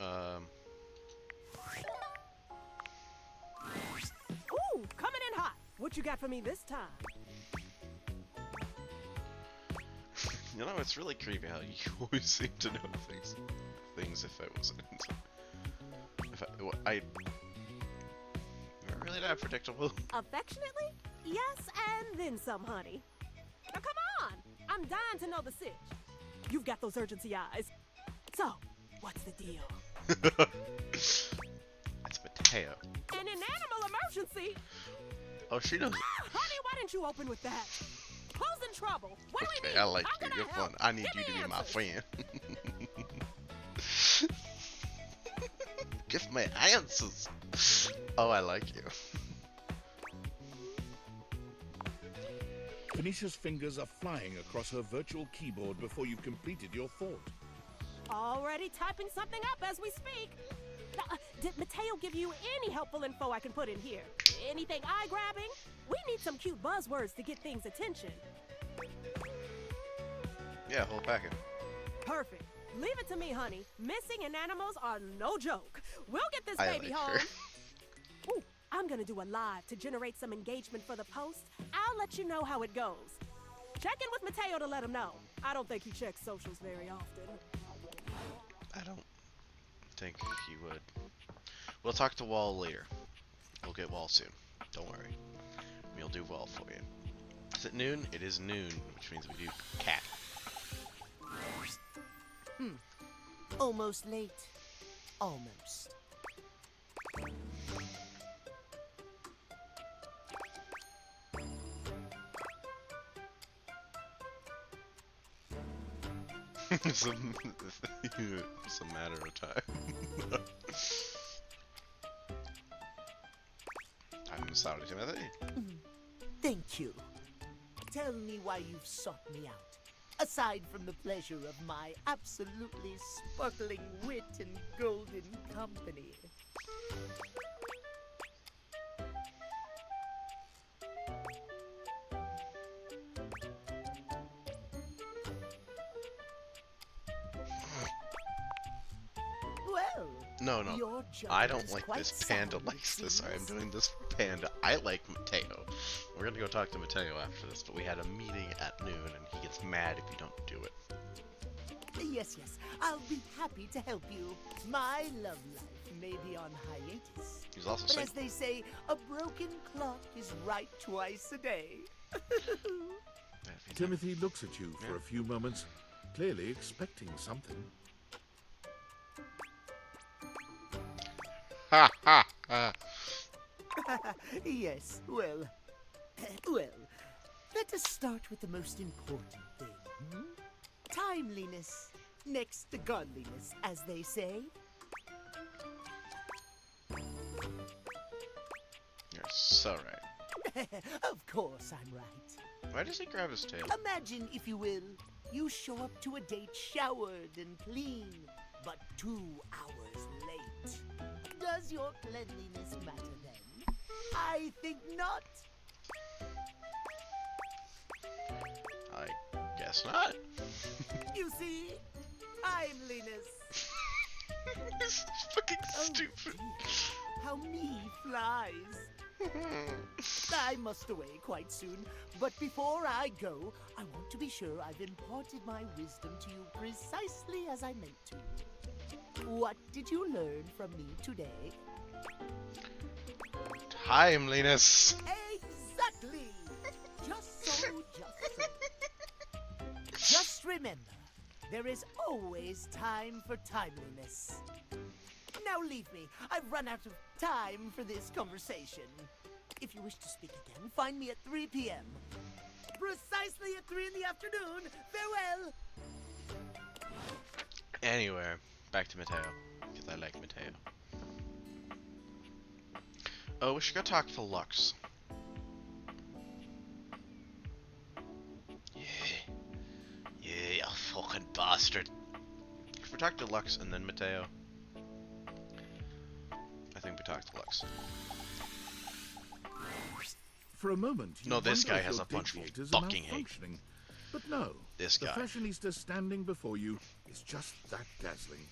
Ooh, coming in hot. What you got for me this time? You know, it's really creepy how you always seem to know things if I wasn't. Am I really that predictable? Affectionately? Yes, and then some, honey. Now come on! I'm dying to know the sitch. You've got those urgency eyes. So, what's the deal? It's Mateo. An animal emergency? Oh, she knows. Honey, why didn't you open with that? Who's in trouble? What do we Okay, need? I like How you. can You're I help? fun. I need Give you me to be my answers. friend. Give me answers. Oh, I like you. Phoenicia's fingers are flying across her virtual keyboard before you've completed your thought. Already typing something up as we speak. Now, did Mateo give you any helpful info I can put in here? Anything eye-grabbing? We need some cute buzzwords to get things' attention. Yeah, whole packet. Perfect. Leave it to me, honey. Missing in animals are no joke. We'll get this I baby like home. her. Ooh, I'm gonna do a live to generate some engagement for the post. I'll let you know how it goes. Check in with Mateo to let him know. I don't think he checks socials very often. I don't. think he would. We'll talk to Wall later. We'll get Wall soon. Don't worry. We'll do Wall for you. Is it noon? It is noon, which means we do cat. Almost late. Almost. it's a matter of time. I'm sorry, Timothy. Thank you. Tell me why you've sought me out. Aside from the pleasure of my absolutely sparkling wit and golden company. Well, No, no. your I don't judgment's like quite this. Panda sound, likes it this. I am seems. doing this for Panda. I like Mateo. We're gonna go talk to Mateo after this, but we had a meeting at noon and he gets mad if you don't do it. Yes, yes, I'll be happy to help you. My love life may be on hiatus. He's also But as single. they say, a broken clock is right twice a day. Timothy looks at you for a few moments, clearly expecting something. Ha ha ha. Yes, well, well, let us start with the most important thing. Timeliness, next to godliness, as they say. You're so right. Of course I'm right. Why does he grab his tail? Imagine, if you will, you show up to a date showered and clean, but 2 hours late. Does your cleanliness matter then? I think not. I guess not. You see? Timeliness. This is fucking stupid. How me flies. I must away quite soon, but before I go, I want to be sure I've imparted my wisdom to you precisely as I meant to. What did you learn from me today? Timeliness. Exactly! Just so. Just remember, there is always time for timeliness. Now leave me. I've run out of time for this conversation. If you wish to speak again, find me at 3 p.m. Precisely at 3 in the afternoon. Farewell! Anyway, back to Mateo, because I like Mateo. Oh, we should go talk to Lux. Yeah, you fucking bastard. If we talk to Lux and then Mateo, I think we talk to Lux. For a moment, you No, this wonder guy if has your a bunch of dictators are fucking hate. malfunctioning. But no, This the guy. fashionista standing before you is just that dazzling.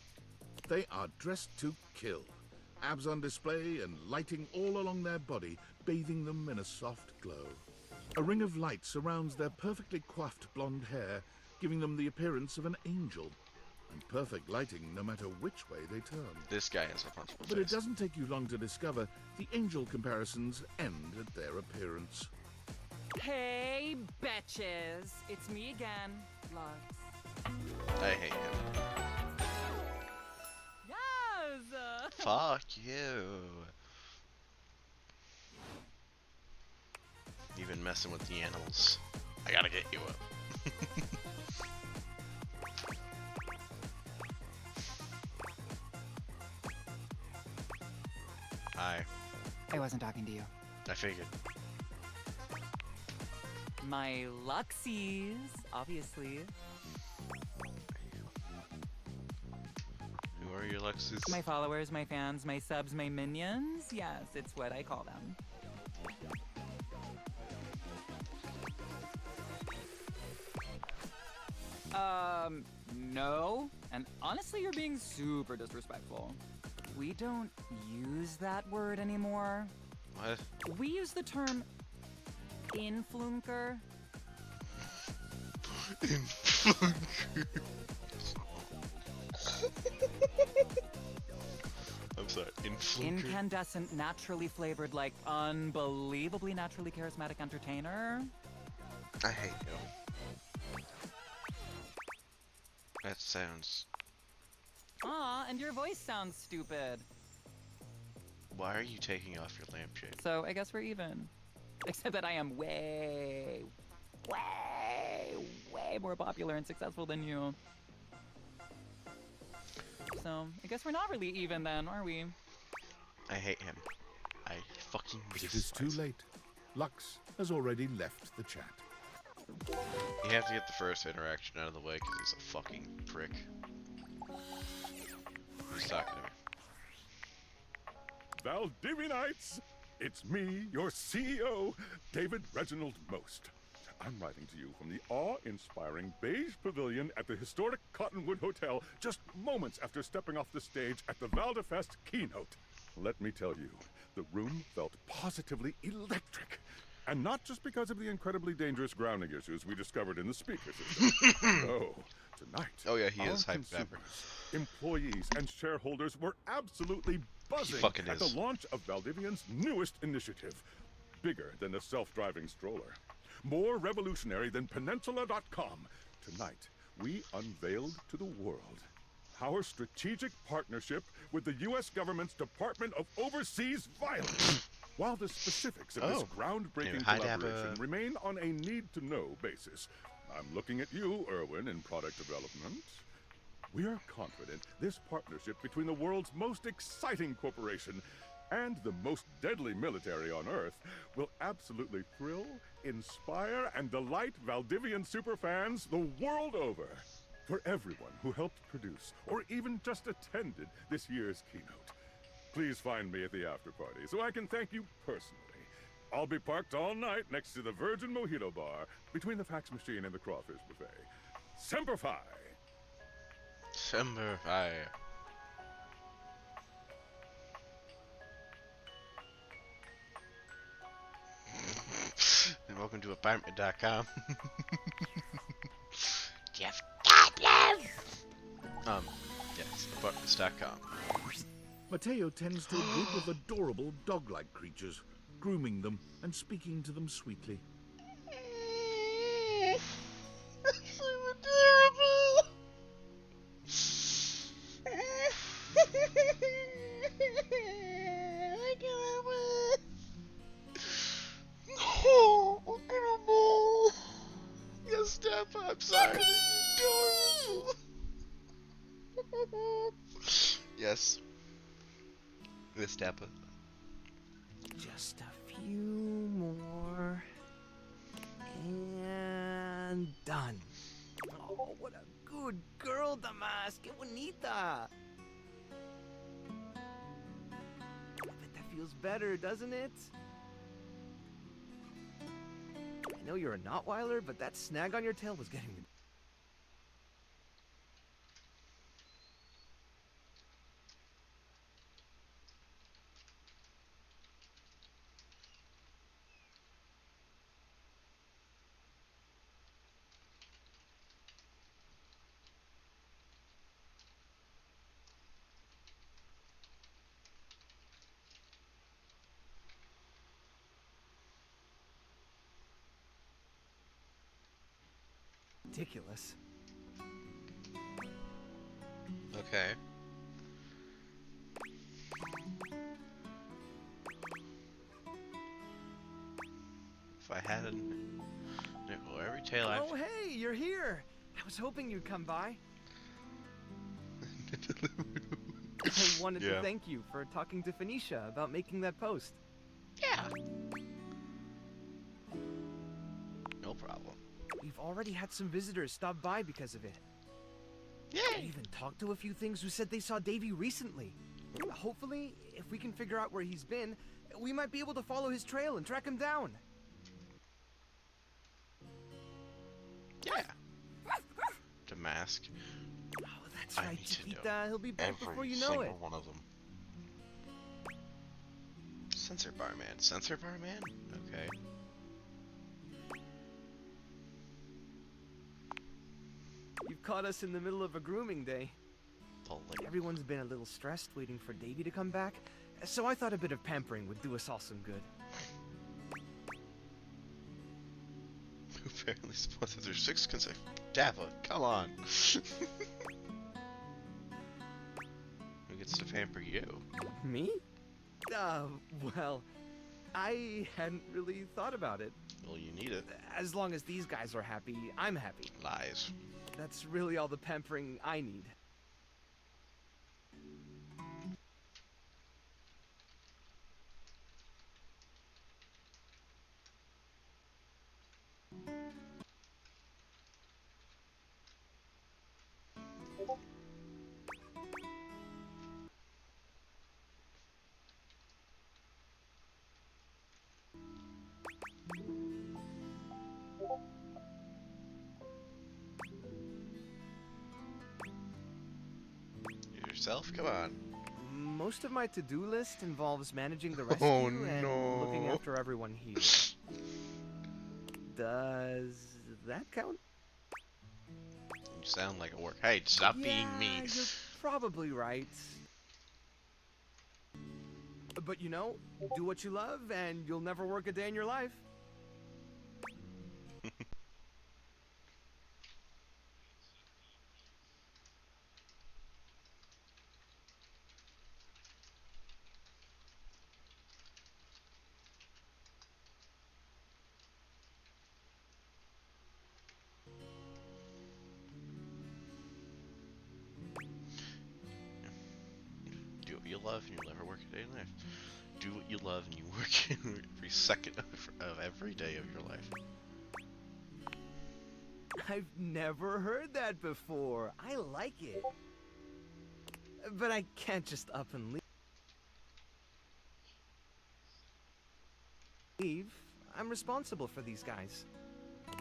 They are dressed to kill, abs on display and lighting all along their body, bathing them in a soft glow. A ring of light surrounds their perfectly coiffed blonde hair, giving them the appearance of an angel. And perfect lighting no matter which way they turn. This guy has a punchable But it face. doesn't take you long to discover the angel comparisons end at their appearance. Hey, betches. It's me again, Lux. I hate him. Yes! Fuck you. You've been messing with the animals. I gotta get you up. Hi. I wasn't talking to you. I figured. My Luxies, obviously. Who are your Luxes? My followers, my fans, my subs, my minions. Yes, it's what I call them. No. And honestly, you're being super disrespectful. We don't use that word anymore. What? We use the term influencer. Sorry, influencer. Incandescent, naturally flavored, like unbelievably naturally charismatic entertainer. I hate you. That sounds... Aw, and your voice sounds stupid. Why are you taking off your lampshade? So I guess we're even. Except that I am way more popular and successful than you. So I guess we're not really even then, are we? I hate him. I fucking But it is too late. Lux has already left the chat. You have to get the first interaction out of the way because he's a fucking prick. He's talking to me. Valdivianites! It's me, your CEO, David Reginald Most. I'm writing to you from the awe-inspiring beige pavilion at the historic Cottonwood Hotel just moments after stepping off the stage at the Valdefest keynote. Let me tell you, the room felt positively electric. And not just because of the incredibly dangerous grounding issues we discovered in the speaker system. No, tonight, oh yeah, he our is hyped consumers, pepper. employees, and shareholders were absolutely buzzing fucking at is. the launch of Valdivian's newest initiative. Bigger than a self-driving stroller. More revolutionary than Peninsula.com. Tonight, we unveiled to the world our strategic partnership with the U.S. government's Department of Overseas Violence. While the specifics of this groundbreaking Hi, collaboration Dabba. remain on a need-to-know basis, I'm looking at you, Erwin, in product development. We are confident this partnership between the world's most exciting corporation and the most deadly military on Earth will absolutely thrill, inspire, and delight Valdivian superfans the world over. For everyone who helped produce or even just attended this year's keynote, please find me at the after party so I can thank you personally. I'll be parked all night next to the Virgin Mojito Bar between the fax machine and the crawfish buffet. Semper Fi! Semper Fi. And welcome to apartment.com. Jeff Goldblum! Yes, apartments.com. Mateo tends to a group of adorable dog-like creatures, grooming them and speaking to them sweetly. So adorable! Oh, adorable! Yes, Steph, I'm sorry. Adorable! Yes. Miss Dappa. Just a few more. And done. Oh, what a good girl, Damas. Que bonita. I bet that feels better, doesn't it? I know you're a Notweiler, but that snag on your tail was getting me. Ridiculous. Okay. If I had a nickel every tail I've... Oh, hey, you're here. I was hoping you'd come by. I wanted to thank you for talking to Phoenicia about making that post. Yeah. No problem. We've already had some visitors stop by because of it. Yeah. I even talked to a few things who said they saw Davy recently. Hopefully, if we can figure out where he's been, we might be able to follow his trail and track him down. Yeah. Damask. Oh, that's right, Chiquita. He'll be back before you know single it. One of them. Sensor barman. Sensor barman? Okay. You've caught us in the middle of a grooming day. Polly. Everyone's been a little stressed waiting for Davy to come back, so I thought a bit of pampering would do us all some good. Apparently supported their 6 consecutive. Dappa, come on. Who gets to pamper you? Me? Well, I hadn't really thought about it. Well, you need it. As long as these guys are happy, I'm happy. Lies. That's really all the pampering I need. Yourself? Come on. Most of my to-do list involves managing the rescue Oh, and no. looking after everyone here. Does that count? You sound like a work. Hey, stop being mean. You're probably right. But you know, do what you love and you'll never work a day in your life. Do what you love and you'll never work a day in life. Do what you love and you work every second of every day of your life. I've never heard that before. I like it. But I can't just up and leave. I'm responsible for these guys.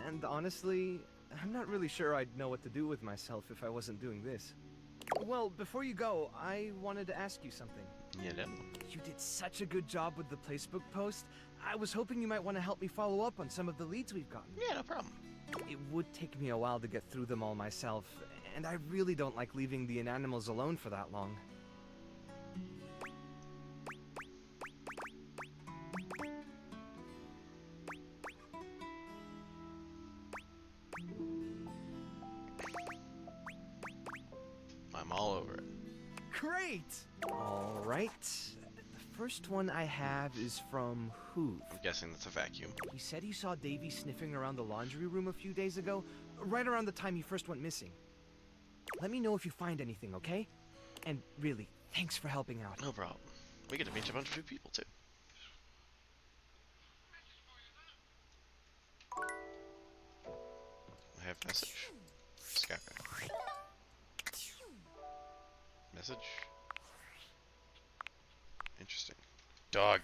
And honestly, I'm not really sure I'd know what to do with myself if I wasn't doing this. Well, before you go, I wanted to ask you something. You know? You did such a good job with the Facebook post. I was hoping you might want to help me follow up on some of the leads we've gotten. Yeah, no problem. It would take me a while to get through them all myself, and I really don't like leaving the inanimals alone for that long. I'm all over it. Great! Alright. The first one I have is from Hoove. I'm guessing that's a vacuum. He said he saw Davy sniffing around the laundry room a few days ago, right around the time he first went missing. Let me know if you find anything, okay? And really, thanks for helping out. No problem. We get to meet a bunch of new people, too. I have message. Skype. Message. Interesting. Dog.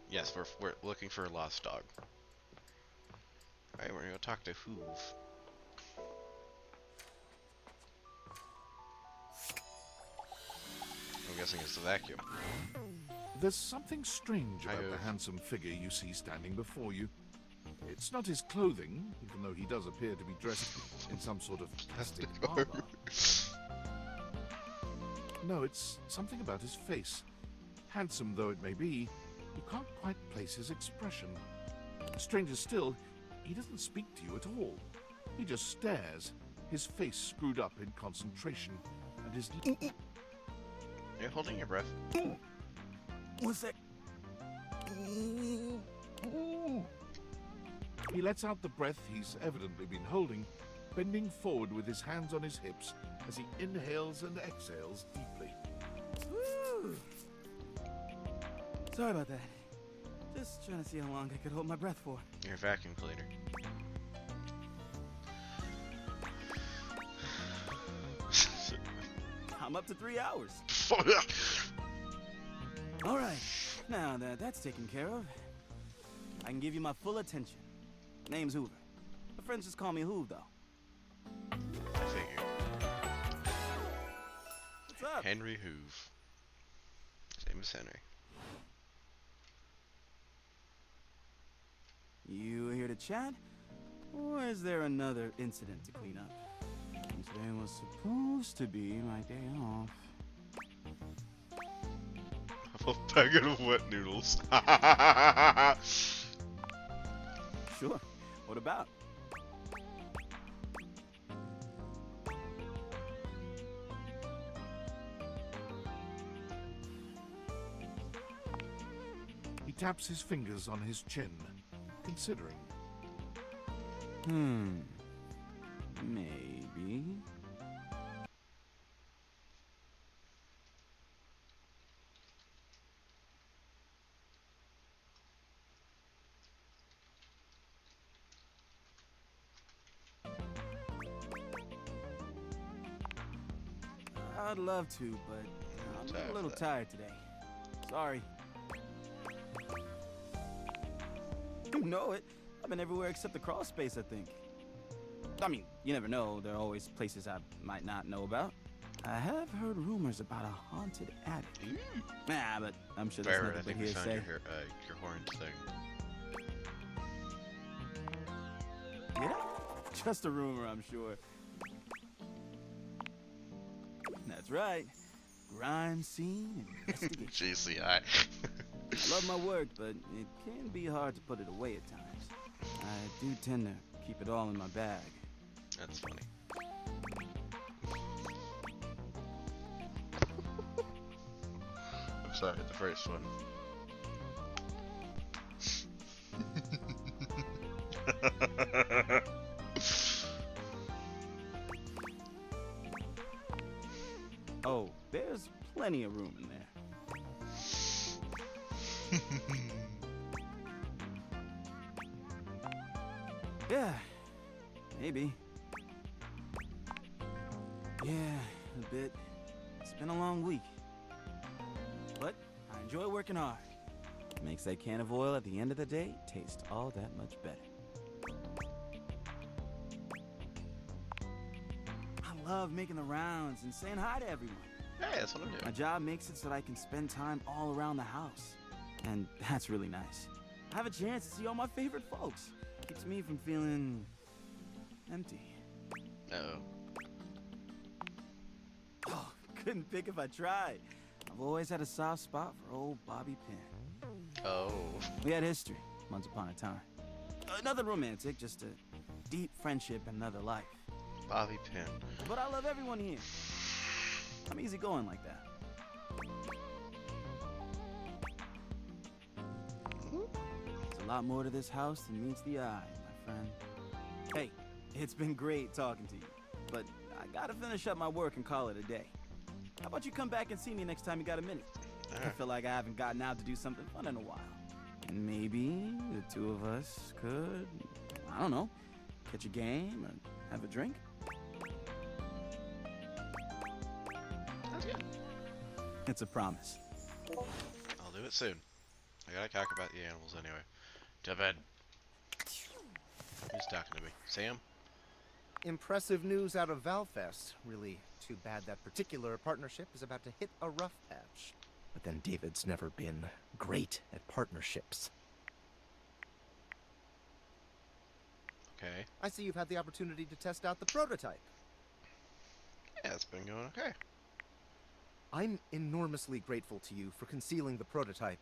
Yes, we're looking for a lost dog. Alright, we're gonna go talk to Hoove. I'm guessing it's the vacuum. There's something strange Hi, about the Hoove. handsome figure you see standing before you. It's not his clothing, even though he does appear to be dressed in some sort of plastic armor. No, it's something about his face. Handsome though it may be, you can't quite place his expression. Stranger still, he doesn't speak to you at all. He just stares, his face screwed up in concentration, and his... You're holding your breath. What's that? He lets out the breath he's evidently been holding, bending forward with his hands on his hips as he inhales and exhales deeply. Woo. Sorry about that. Just trying to see how long I could hold my breath for. You're a vacuum cleaner. I'm up to 3 hours. All right, now that that's taken care of, I can give you my full attention. Name's Hoover. My friends just call me Hoove, though. I figured. What's up? Henry Hoove. His name is Henry. You here to chat? Or is there another incident to clean up? Today was supposed to be my day off. A packet of wet noodles. Sure. What about? He taps his fingers on his chin, considering. Maybe. I'd love to, but I'm a little tired today. Sorry. You know it. I've been everywhere except the crawl space, I think. I mean, you never know. There are always places I might not know about. I have heard rumors about a haunted attic. Nah, but I'm sure that's Barrett, I nothing think but we found hearsay. your horns thing. Yeah? Just a rumor, I'm sure. That's right. Crime scene investigation. GCI. I love my work, but it can be hard to put it away at times. I do tend to keep it all in my bag. That's funny. I'm sorry, the first one. Oh, there's plenty of room in there. Yeah, maybe. Yeah, a bit. It's been a long week. But I enjoy working hard. Makes that can of oil at the end of the day taste all that much better. I love making the rounds and saying hi to everyone. Hey, that's what I'm doing. My job makes it so that I can spend time all around the house. And that's really nice. I have a chance to see all my favorite folks. Keeps me from feeling empty. Uh-oh. Oh, couldn't pick if I tried. I've always had a soft spot for old Bobby Pin. Oh. We had history, once upon a time. Nothing romantic, just a deep friendship in another life. Bobby Pin. But I love everyone here. I'm easygoing like that. There's a lot more to this house than meets the eye, my friend. Hey, it's been great talking to you, but I gotta finish up my work and call it a day. How about you come back and see me next time you got a minute? I feel like I haven't gotten out to do something fun in a while. And maybe the two of us could, I don't know, catch a game or have a drink? That's good. It's a promise. I'll do it soon. I gotta talk about the animals anyway. To bed. Who's talking to me? Sam? Impressive news out of Valfest. Really too bad that particular partnership is about to hit a rough patch. But then David's never been great at partnerships. Okay. I see you've had the opportunity to test out the prototype. Yeah, it's been going okay. I'm enormously grateful to you for concealing the prototype.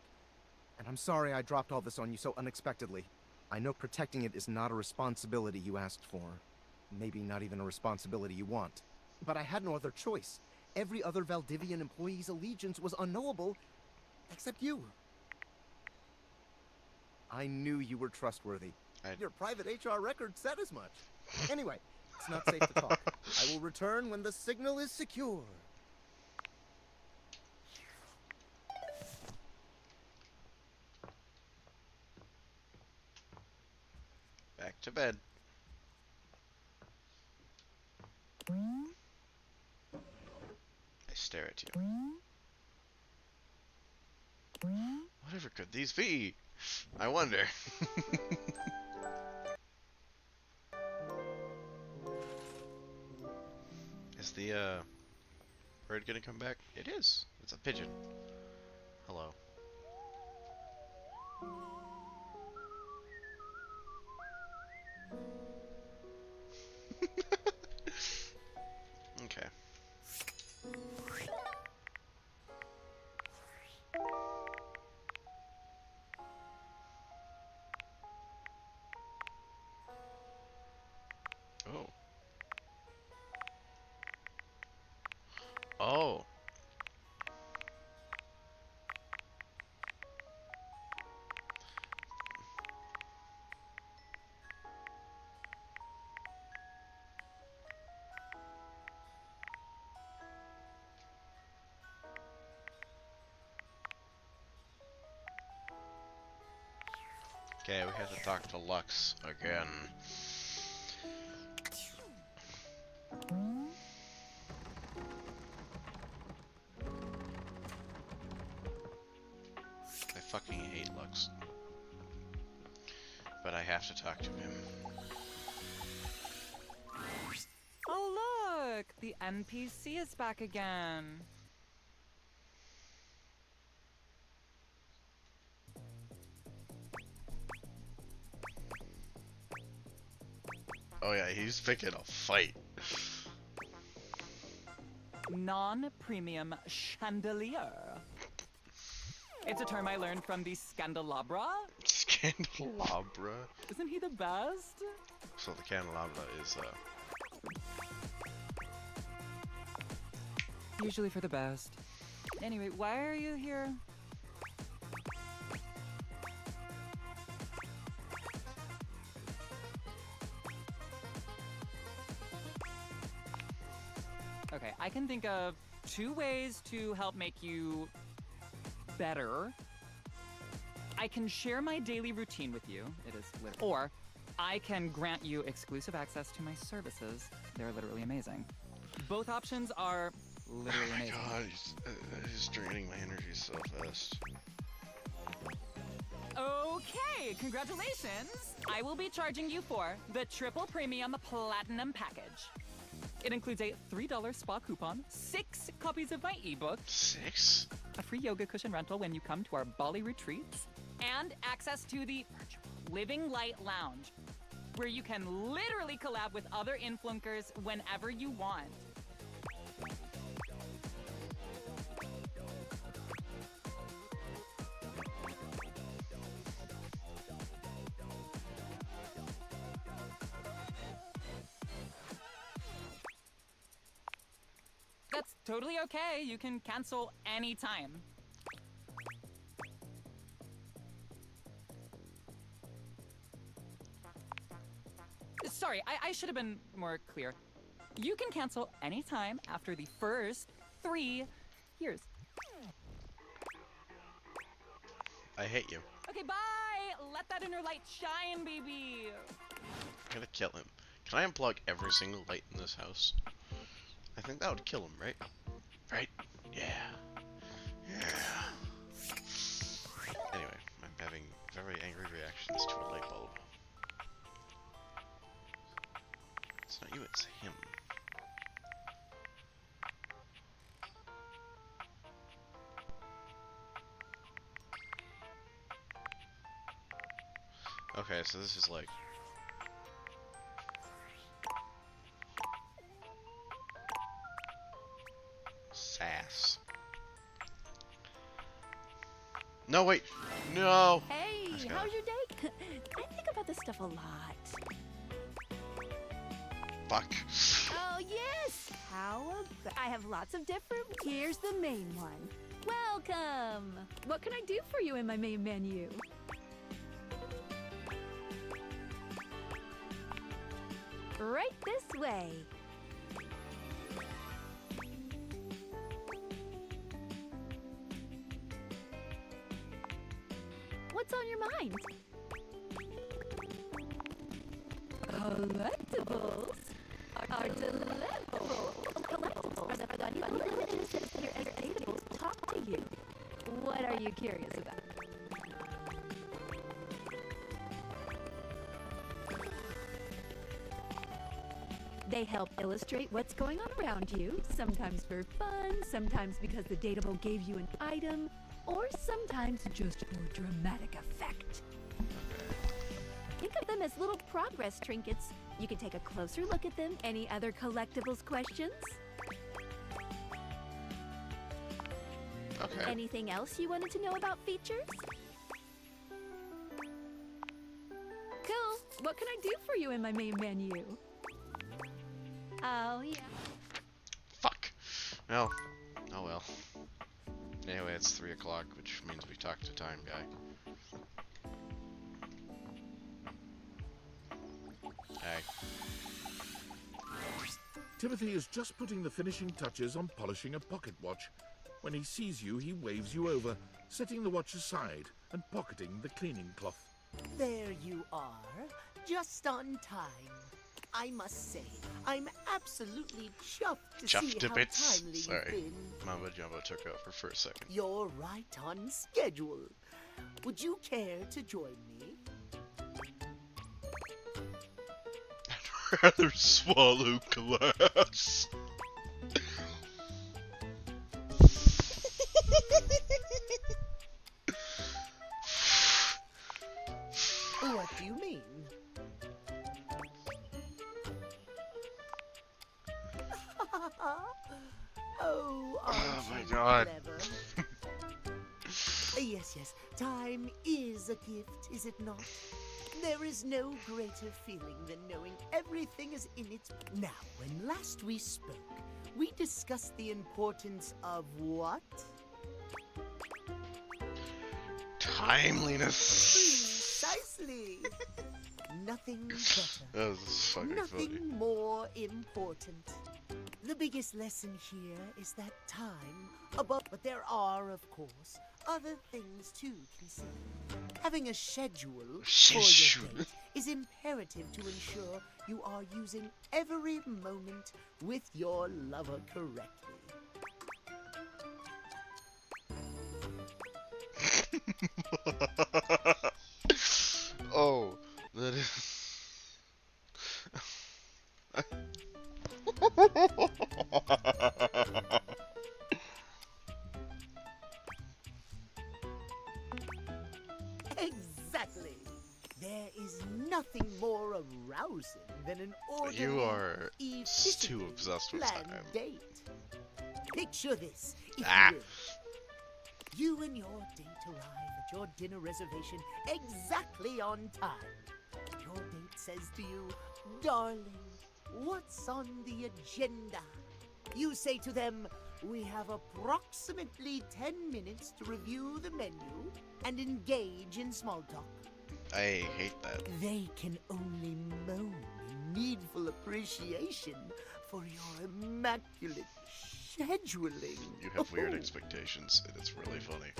And I'm sorry I dropped all this on you so unexpectedly. I know protecting it is not a responsibility you asked for. Maybe not even a responsibility you want. But I had no other choice. Every other Valdivian employee's allegiance was unknowable, except you. I knew you were trustworthy. Your private HR record said as much. Anyway, it's not safe to talk. I will return when the signal is secure. Back to bed. I stare at you. Whatever could these be? I wonder. Is the bird gonna come back? It is. It's a pigeon. Hello. Okay. Oh. Oh. Okay, we have to talk to Lux again. I fucking hate Lux. But I have to talk to him. Oh look, the NPC is back again. Oh yeah, he's picking a fight. Non-premium chandelier. It's a term I learned from the Scandelabra. Candelabra? Isn't he the best? So the candelabra is, Usually for the best. Anyway, why are you here? Okay, I can think of 2 ways to help make you better. I can share my daily routine with you. It is or I can grant you exclusive access to my services. They're literally amazing. Both options are literally amazing. Oh my god, he's draining my energy so fast. Okay, congratulations! I will be charging you for the triple premium platinum package. It includes a $3 spa coupon, 6 copies of my ebook, 6? A free yoga cushion rental when you come to our Bali retreats, and access to the Living Light Lounge, where you can literally collab with other influencers whenever you want. That's totally okay. You can cancel anytime. Sorry, I should have been more clear. You can cancel anytime after the first 3 years. I hate you. Okay, bye! Let that inner light shine, baby! I'm gonna kill him. Can I unplug every single light in this house? I think that would kill him, right? Right? Yeah. Yeah. Anyway, I'm having very angry reactions to a light bulb. It's not you, it's him. Okay, so this is like... sass. No, wait! No! Hey, Let's go. how's your day? I think about this stuff a lot. Fuck. Oh, yes! I have lots of different... Here's the main one. Welcome! What can I do for you in my main menu? Right this way. What's on your mind? Collectibles are delectable. Collectibles are the new images here as tables talk to you. What are you curious about? They help illustrate what's going on around you, sometimes for fun, sometimes because the datable gave you an item, or sometimes just for dramatic effect. Think of them as little progress trinkets. You can take a closer look at them. Any other collectibles questions? Okay. Anything else you wanted to know about features? Cool. What can I do for you in my main menu? Oh, yeah. Fuck. Well. Oh well. Anyway, it's 3 o'clock, which means we talked to Time Guy. Hey. Timothy is just putting the finishing touches on polishing a pocket watch. When he sees you, he waves you over, setting the watch aside and pocketing the cleaning cloth. There you are, just on time. I must say, I'm absolutely chuffed to see Chuffed a how bit. timely you've Sorry. been. Mamba Jumbo took over for a second. You're right on schedule. Would you care to join me? I'd rather swallow glass. What do you mean? Oh, Oh my aren't you god. clever? Yes, yes. Time is a gift, is it not? There is no greater feeling than knowing everything is in its... Now, when last we spoke, we discussed the importance of what? Timeliness. Precisely. Nothing better. That was fucking Nothing funny. more important. The biggest lesson here is that time above, but there are, of course, other things to consider. Having a schedule for your date is imperative to ensure you are using every moment with your lover correctly. Oh, that is. Exactly. There is nothing more arousing than an ordinary, You are too efficiently obsessed with planned time. date. Picture this, if Ah. you will. You and your date arrive at your dinner reservation exactly on time. Your date says to you, "Darling, what's on the agenda?" You say to them, "We have approximately 10 minutes to review the menu and engage in small talk." I hate that. They can only moan in needful appreciation for your immaculate scheduling. You have weird expectations, and it's really funny.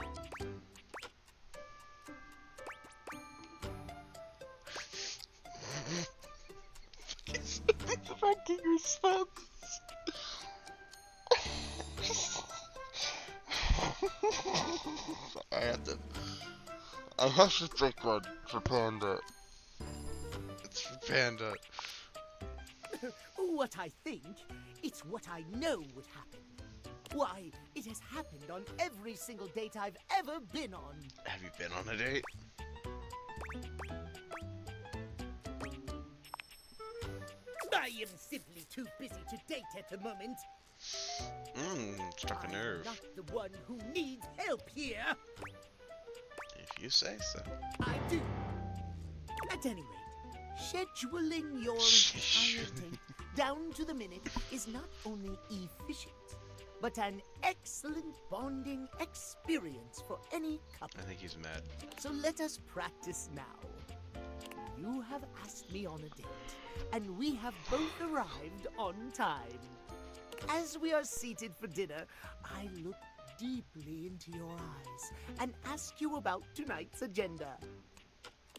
Fucking response. I have to pick one for Panda. It's for Panda. What I think, it's what I know would happen. Why, it has happened on every single date I've ever been on. Have you been on a date? I am simply too busy to date at the moment. Struck a nerve. I'm not the one who needs help here. If you say so. I do. At any rate, scheduling your entire date down to the minute is not only efficient, but an excellent bonding experience for any couple. I think he's mad. So let us practice now. You have asked me on a date, and we have both arrived on time. As we are seated for dinner, I look deeply into your eyes and ask you about tonight's agenda.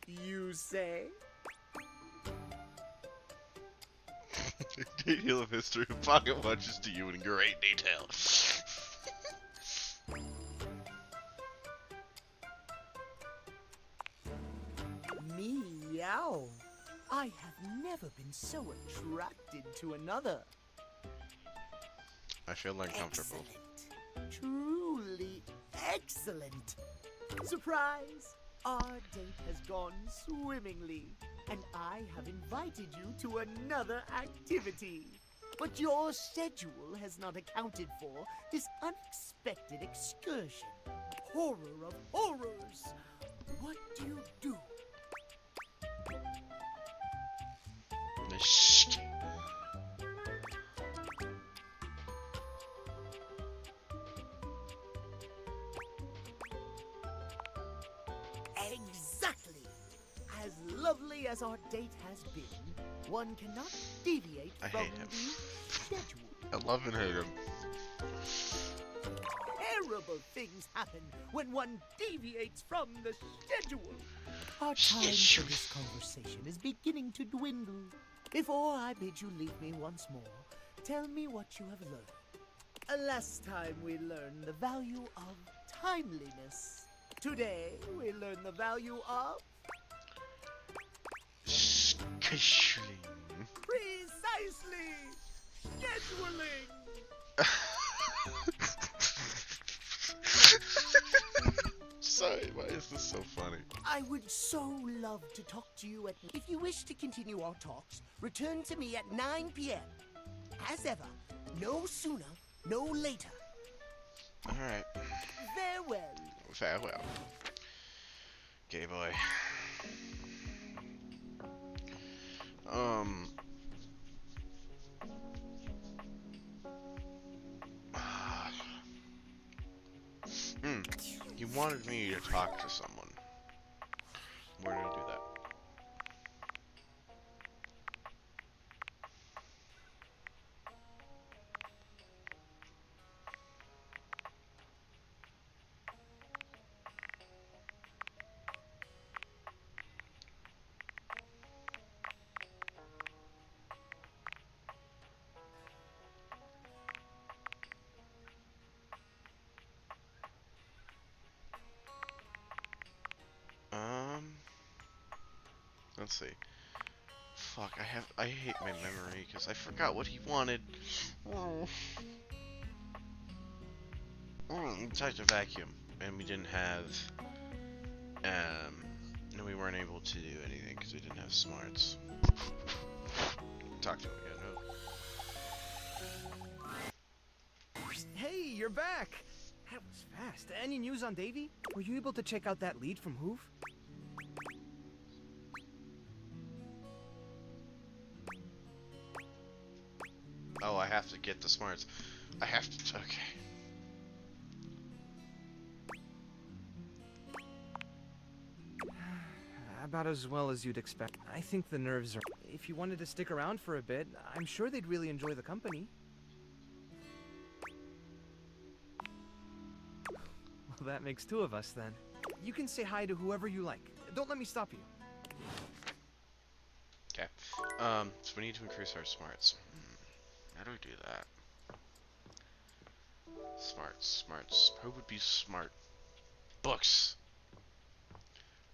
You say? Detail of history of pocket watches to you in great detail. Meow. I have never been so attracted to another. I feel uncomfortable. Truly excellent. Surprise! Our date has gone swimmingly, and I have invited you to another activity. but your schedule has not accounted for this unexpected excursion. Horror of horrors! What do you do? Exactly! As lovely as our date has been, one cannot deviate I from hate him. the schedule. I love and hate him. Terrible things happen when one deviates from the schedule. Our time for this conversation is beginning to dwindle. Before I bid you leave me once more, tell me what you have learned. Last time we learned the value of timeliness. Today we learn the value of scheduling. Precisely! Scheduling! Sorry, why is this so funny? I would so love to talk to you at... If you wish to continue our talks, return to me at 9 p.m. As ever, no sooner, no later. Alright. Farewell. Farewell. Gay boy. He wanted me to talk to someone. Where did I do that? Let's see. Fuck, I hate my memory because I forgot what he wanted. Touch a vacuum, and we didn't have, no, we weren't able to do anything because we didn't have smarts. Talk to him again. Oh. Hey, you're back! That was fast. Any news on Davy? Were you able to check out that lead from Hoof? Oh, I have to get the smarts. I have to. Okay. About as well as you'd expect. I think the nerves are... If you wanted to stick around for a bit, I'm sure they'd really enjoy the company. Well, that makes two of us then. You can say hi to whoever you like. Don't let me stop you. Okay. So we need to increase our smarts. How do we do that? Smarts. Who would be smart? Books.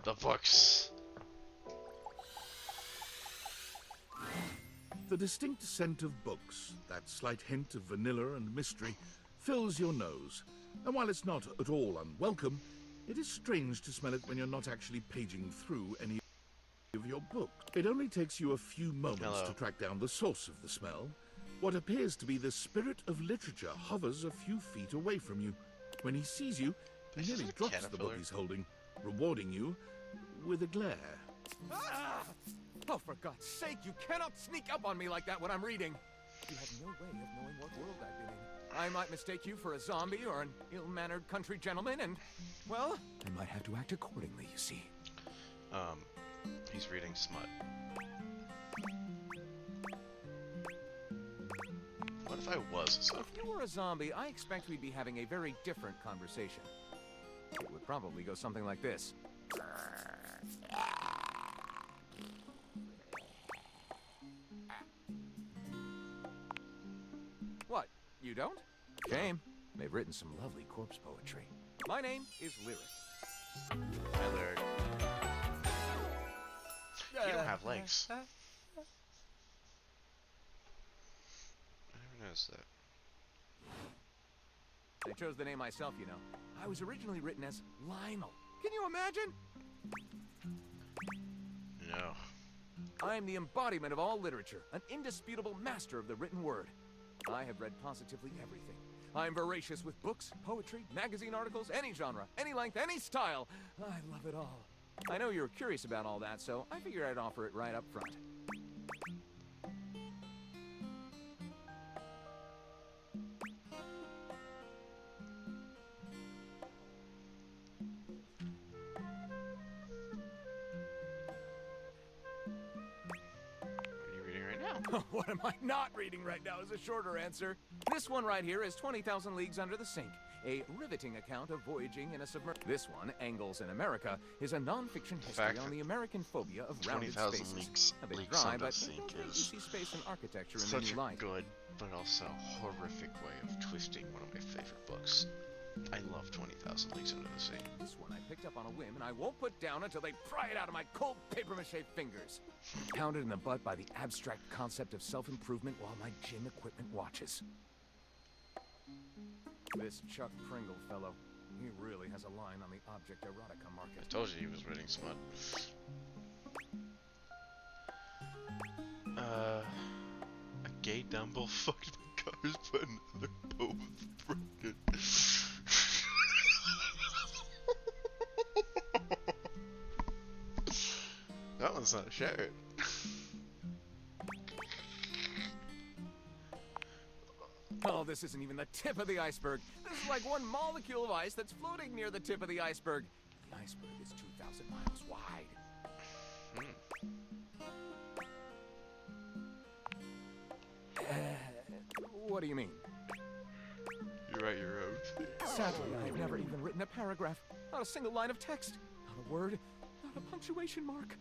The books. The distinct scent of books, that slight hint of vanilla and mystery, fills your nose. And while it's not at all unwelcome, it is strange to smell it when you're not actually paging through any of your books. It only takes you a few moments to track down the source of the smell. What appears to be the spirit of literature hovers a few feet away from you. When he sees you, he nearly drops the book he's holding, rewarding you with a glare. Ah! Oh, for God's sake, you cannot sneak up on me like that when I'm reading. You have no way of knowing what world I've been in. I might mistake you for a zombie or an ill-mannered country gentleman, and, well, I might have to act accordingly, you see. He's reading smut. What if I was a zombie? If you were a zombie, I expect we'd be having a very different conversation. It would probably go something like this. What? You don't? Shame. They've written some lovely corpse poetry. My name is Lyric. Hi, Lyric. You don't have legs. I never noticed that. I chose the name myself, you know. I was originally written as Lionel. Can you imagine? No. I'm the embodiment of all literature, an indisputable master of the written word. I have read positively everything. I'm voracious with books, poetry, magazine articles, any genre, any length, any style. I love it all. I know you're curious about all that, so I figured I'd offer it right up front. What am I not reading right now is a shorter answer. This one right here is 20,000 Leagues Under the Sink, a riveting account of voyaging in a submerged... This one, Angles in America, is a non-fiction history on the American phobia of rounded 20,000 spaces. A bit Leagues dry, Under but the Sink it'll make you is see space and architecture in the such new a light. good, but also horrific way of twisting one of my favorite books. I love 20,000 Leagues Under the Sea. This one I picked up on a whim, and I won't put down until they pry it out of my cold papier-mâché fingers. Pounded in the butt by the abstract concept of self-improvement while my gym equipment watches. This Chuck Pringle fellow, he really has a line on the object erotica market. I told you he was reading smut. A gay Dumble fucked my cars, but another boat was broken. That one's not shared. Oh, this isn't even the tip of the iceberg. This is like one molecule of ice that's floating near the tip of the iceberg. The iceberg is 2,000 miles wide. What do you mean? You write your own. Sadly, I've never even written a paragraph. Not a single line of text. Not a word. Not a punctuation mark.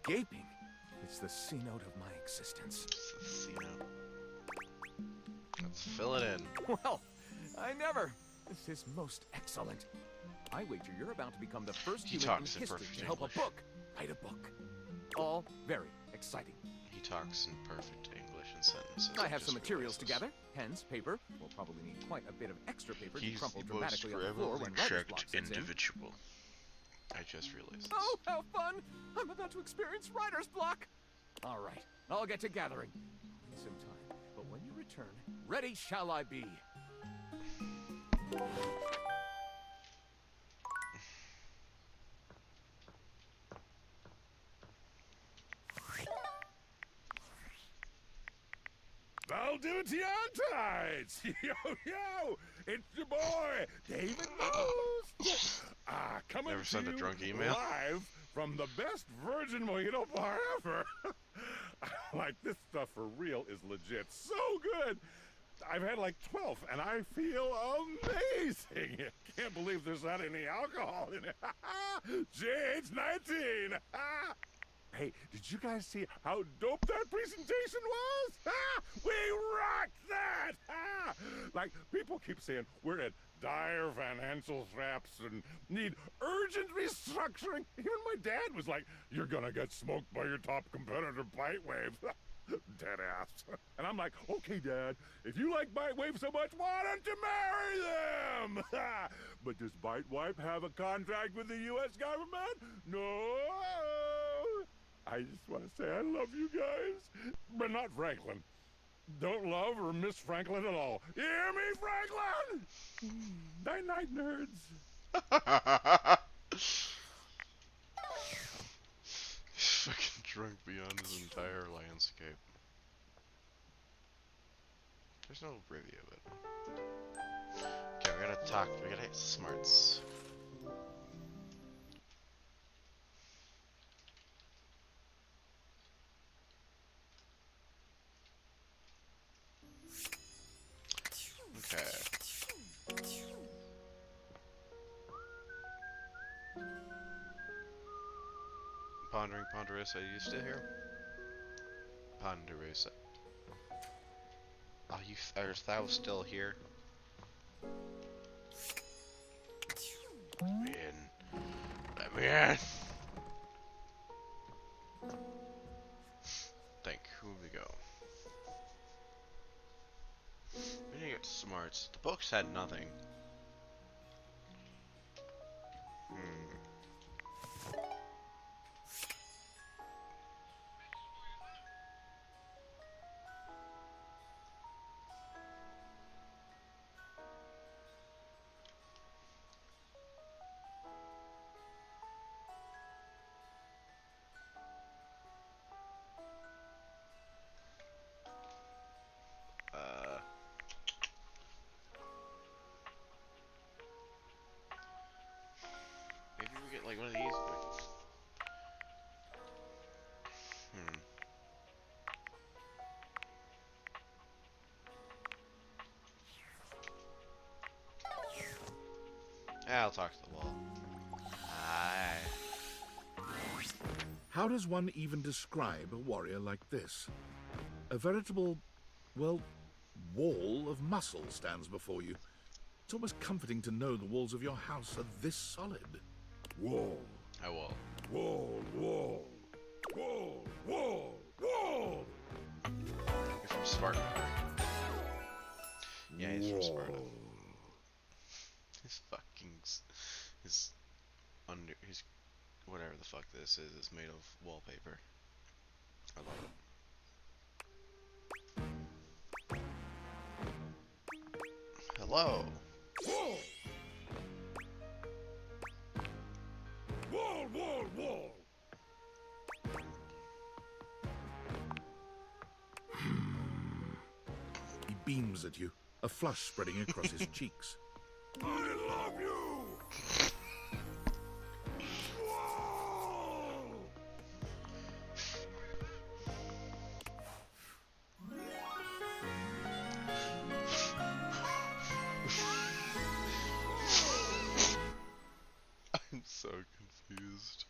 Gaping. It's the C note of my existence. It's the C note. Let's fill it in. Well, I never. This is most excellent. I wager you're about to become the first human in history to help a book write a book. All very exciting. He talks in perfect English and sentences. I have some materials together. Pens, paper. We'll probably need quite a bit of extra paper to crumple dramatically on the floor when writer's block sets in. Individual. I just realized this. Oh, how fun! I'm about to experience writer's block! All right, I'll get to gathering. I'll need some time, but when you return, ready shall I be. Valdivians! Yo, yo! It's your boy, David Moose! Coming Never sent to a you drunk email? live from the best virgin mojito bar ever. Like, this stuff for real is legit. So good! I've had like 12, and I feel amazing. Can't believe there's not any alcohol in it. JH19! Hey, did you guys see how dope that presentation was? We rocked that! Like, people keep saying we're at dire financial straps and need urgent restructuring. Even my dad was like, you're gonna get smoked by your top competitor, Bitewave. Dead ass. And I'm like, okay, Dad, if you like Bitewave so much, why don't you marry them? But does Bitewave have a contract with the U.S. government? No. I just want to say I love you guys, but not Franklin. Don't love or miss Franklin at all. You hear me, Franklin? Night-night, nerds. He's fucking drunk beyond his entire landscape. There's no review of it. Okay, we gotta talk. We gotta hit smarts. Okay. Pondering Ponderosa, are you still here? Ponderosa. Are thou still here? Let me in. Let me in! Think, who we go? We need to get smarts. The books had nothing. I'll talk to the wall. Hi. How does one even describe a warrior like this? A veritable, well, wall of muscle stands before you. It's almost comforting to know the walls of your house are this solid. Wall. I will. Wall, wall. Wall, wall, wall! You're from Sparta. Yeah, he's from Sparta. His fucking... His whatever the fuck this is made of wallpaper. I love it. Hello. Wall! Wall, wall, wall! He beams at you, a flush spreading across his cheeks. I love you! I'm so confused.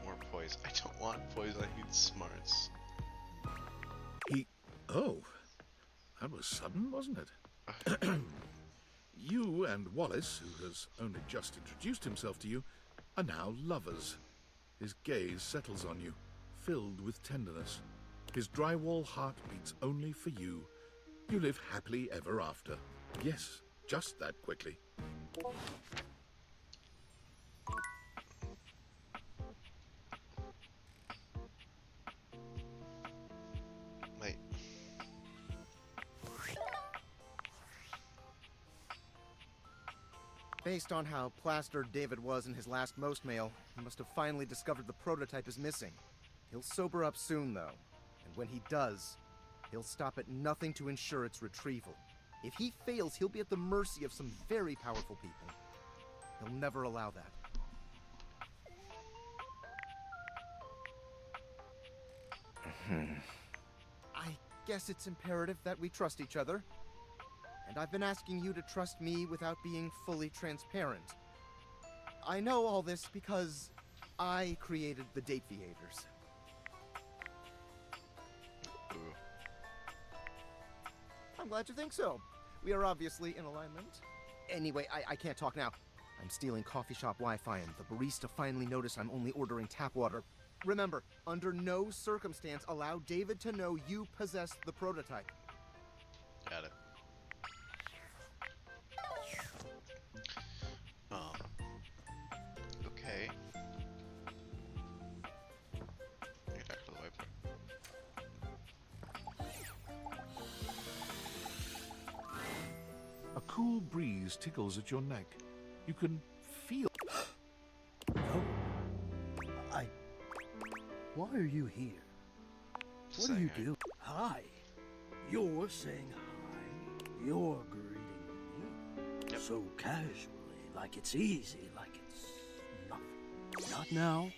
More poise. I don't want poise, I need smarts. Oh, that was sudden, wasn't it? You and Wallace, who has only just introduced himself to you, are now lovers. His gaze settles on you, filled with tenderness. His drywall heart beats only for you. You live happily ever after. Yes, just that quickly. Wait. Based on how plastered David was in his last most mail, he must have finally discovered the prototype is missing. He'll sober up soon, though. And when he does, he'll stop at nothing to ensure its retrieval. If he fails, he'll be at the mercy of some very powerful people. He'll never allow that. I guess it's imperative that we trust each other. And I've been asking you to trust me without being fully transparent. I know all this because I created the Date Theaters. I'm glad you think so. We are obviously in alignment. Anyway, I can't talk now. I'm stealing coffee shop Wi-Fi, and the barista finally noticed I'm only ordering tap water. Remember, under no circumstance allow David to know you possess the prototype. Got it. Okay. Get back to the whiteboard. A cool breeze tickles at your neck. You can feel... Why are you here? What are you doing? Hi. You're saying hi. You're greeting me. So casually, like it's easy, like it's nothing. Not now.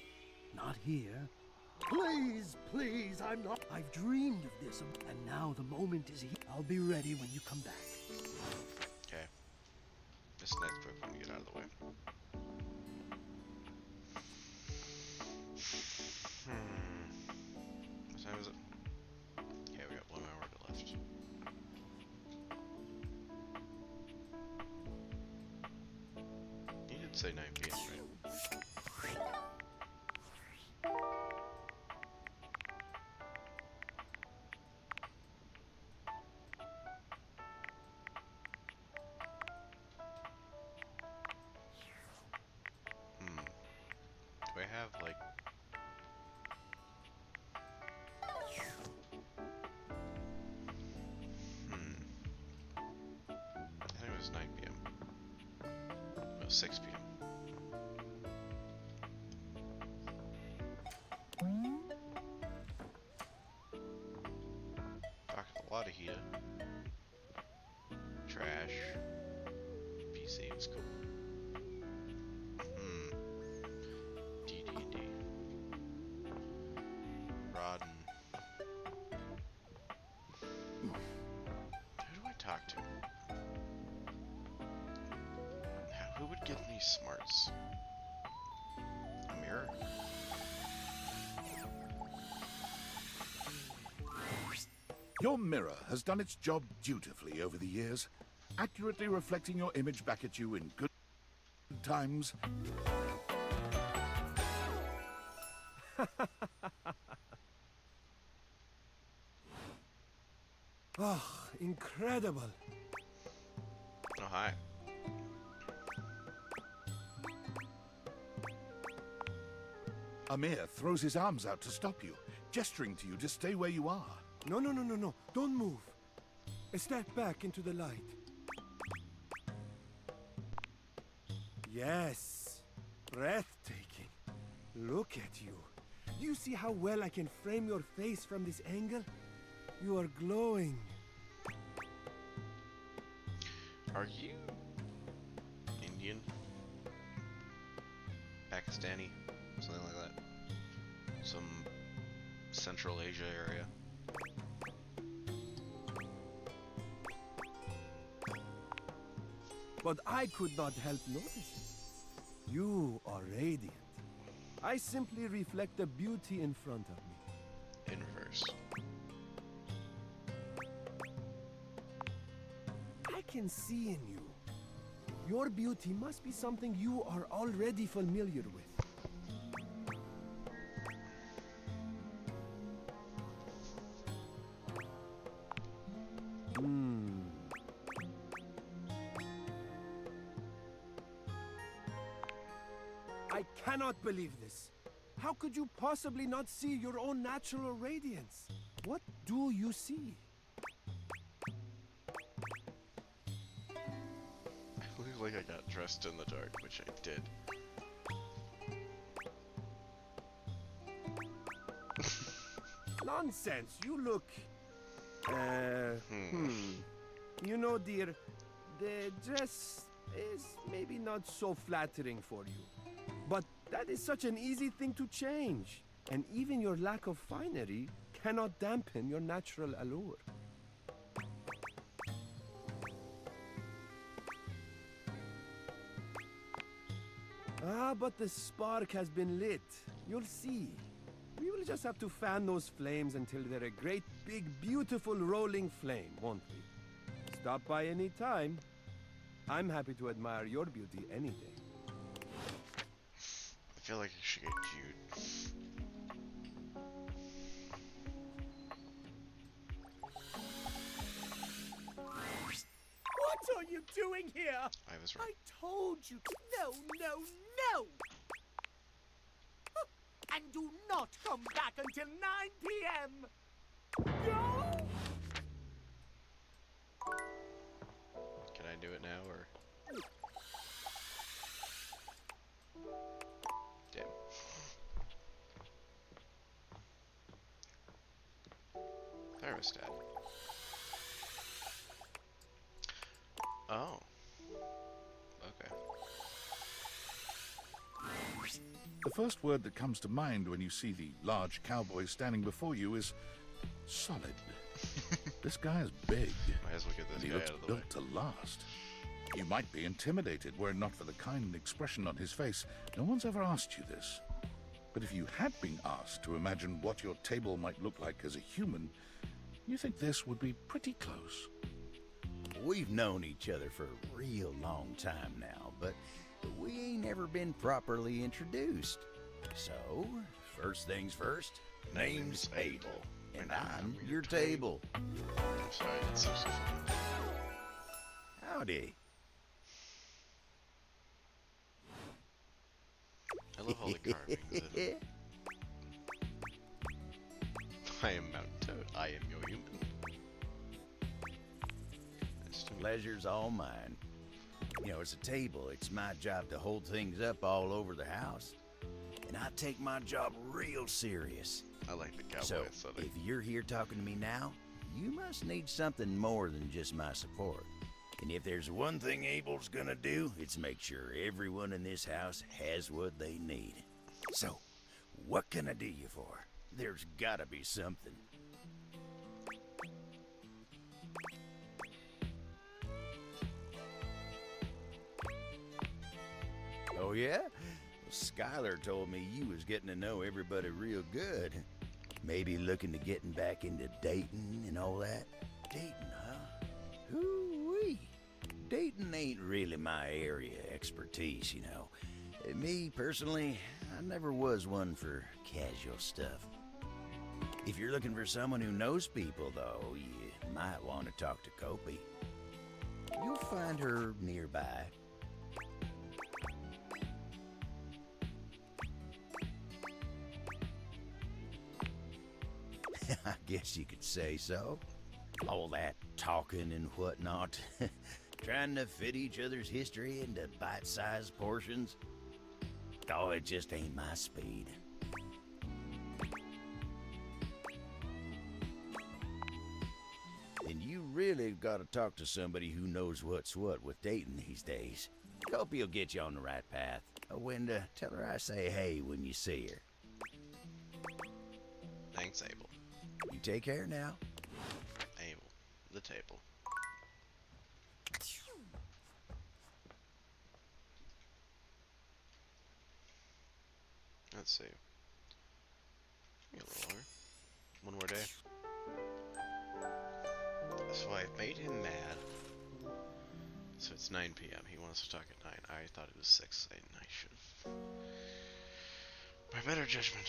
Not here. Please, please, I'm not. I've dreamed of this, and now the moment is here. I'll be ready when you come back. Okay. This next book, let me get out of the way. What time is it? Okay, we got 1 hour left. You did say 9 p.m., right? Do I have, like... I think it was 9 p.m. It was 6 p.m. Talking a lot of heat. Trash. PC was cool. DDD. Rodden. Who do I talk to? smarts. A mirror? Your mirror has done its job dutifully over the years, accurately reflecting your image back at you in good times. Oh, incredible. Oh, hi. Amir throws his arms out to stop you, gesturing to you to stay where you are. No, no, no, no, no. Don't move. Step back into the light. Yes. Breathtaking. Look at you. Do you see how well I can frame your face from this angle? You are glowing. Are you Indian? Pakistani? Something like that. Some Central Asia area. But I could not help noticing. You are radiant. I simply reflect the beauty in front of me. Inverse. I can see in you. Your beauty must be something you are already familiar with. I cannot believe this. How could you possibly not see your own natural radiance? What do you see? I look like I got dressed in the dark, which I did. Nonsense. You look... You know, dear, the dress is maybe not so flattering for you. But that is such an easy thing to change. And even your lack of finery cannot dampen your natural allure. Ah, but the spark has been lit. You'll see. We will just have to fan those flames until they're a great, big, beautiful rolling flame, won't we? Stop by any time. I'm happy to admire your beauty any day. I feel like I should get Jude. What are you doing here? I was right. I told you to. No, no, no! And do not come back until 9 p.m. Go! Can I do it now, or? Damn. Thermostat. Oh. Okay. The first word that comes to mind when you see the large cowboy standing before you is solid. This guy is big. Might as well get this and he guy looks out of the built to last. You might be intimidated were it not for the kind expression on his face. No one's ever asked you this. But if you had been asked to imagine what your table might look like as a human, you think this would be pretty close. We've known each other for a real long time now, but we ain't ever been properly introduced. So, first things first, name's Abel, and I'm your table. I'm sorry, it's so funny. Howdy. I love all the carvings in it. I am Mountain Toad. I am your human. Pleasure's all mine. You know, as a table, it's my job to hold things up all over the house. And I take my job real serious. I like the cowboy So, aesthetic. if you're here talking to me now, you must need something more than just my support. And if there's one thing Abel's gonna do, it's make sure everyone in this house has what they need. So, what can I do you for? There's gotta be something. Oh, yeah? Well, Skylar told me you was getting to know everybody real good. Maybe looking to getting back into dating and all that? Dating, huh? Hoo-wee. Dating ain't really my area of expertise, you know. Me, personally, I never was one for casual stuff. If you're looking for someone who knows people, though, you might want to talk to Kopi. You'll find her nearby. I guess you could say so. All that talking and whatnot. Trying to fit each other's history into bite-sized portions. Oh, it just ain't my speed. And you really gotta talk to somebody who knows what's what with dating these days. Hope he'll get you on the right path. Wenda, tell her I say hey when you see her. Thanks, Abel. You take care now. Abel. The table. Let's see. Get a little longer. One more day. So I made him mad. So it's 9 p.m. He wants to talk at 9. I thought it was 6. I should have. By better judgment.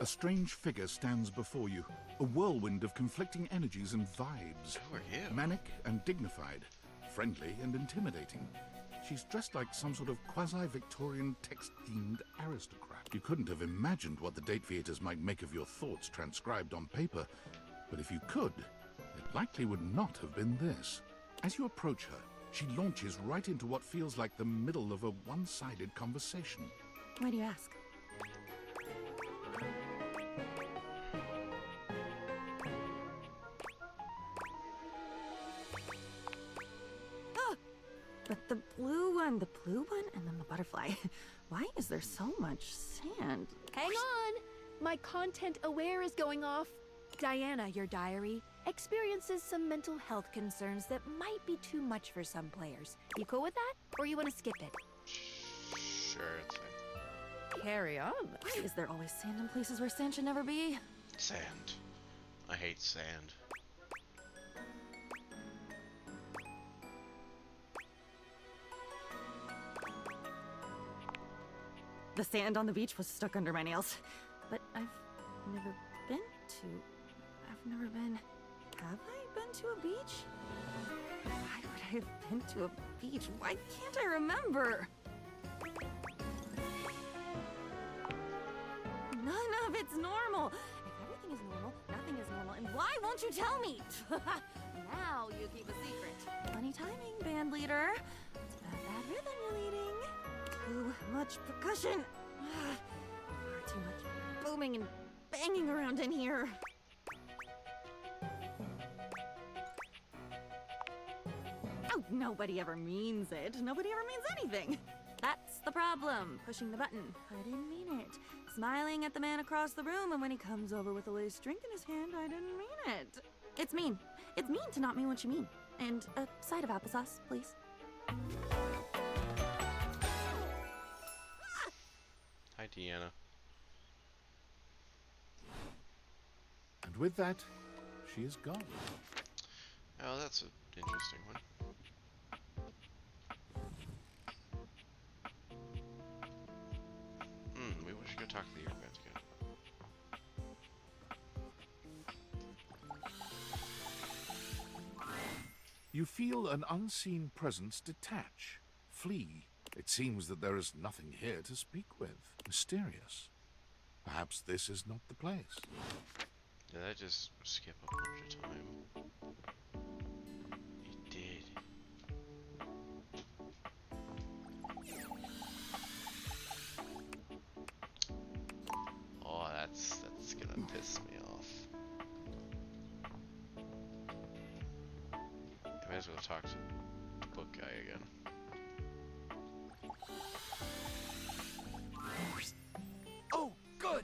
A strange figure stands before you, a whirlwind of conflicting energies and vibes. Who are you? Manic and dignified, friendly and intimidating. She's dressed like some sort of quasi-Victorian text-themed aristocrat. You couldn't have imagined what the date theaters might make of your thoughts transcribed on paper, but if you could, it likely would not have been this. As you approach her, she launches right into what feels like the middle of a one-sided conversation. Why do you ask? But the blue one, and then the butterfly. Why is there so much sand? Hang on! My content aware is going off. Diana, your diary, experiences some mental health concerns that might be too much for some players. You cool with that? Or you want to skip it? Sure, it's fine. Carry on. Why is there always sand in places where sand should never be? Sand. I hate sand. The sand on the beach was stuck under my nails. But I've never been to... Have I been to a beach? Why would I have been to a beach? Why can't I remember? None of it's normal. If everything is normal, nothing is normal. And why won't you tell me? Now you keep a secret. Funny timing, band leader. It's about that rhythm you're leading. Too much percussion. Far too much booming and banging around in here. Oh, nobody ever means it. Nobody ever means anything. That's the problem. Pushing the button. I didn't mean it. Smiling at the man across the room, and when he comes over with a laced drink in his hand, I didn't mean it. It's mean. It's mean to not mean what you mean. And a side of applesauce, please. Hi, Deanna. And with that, she is gone. Oh, that's an interesting one. Maybe we should go talk to the Eurobats again. You feel an unseen presence detach, flee. It seems that there is nothing here to speak with. Mysterious. Perhaps this is not the place. Did I just skip a bunch of time? It did. Oh, that's gonna piss me off. I might as well talk to the book guy again. Oh, good!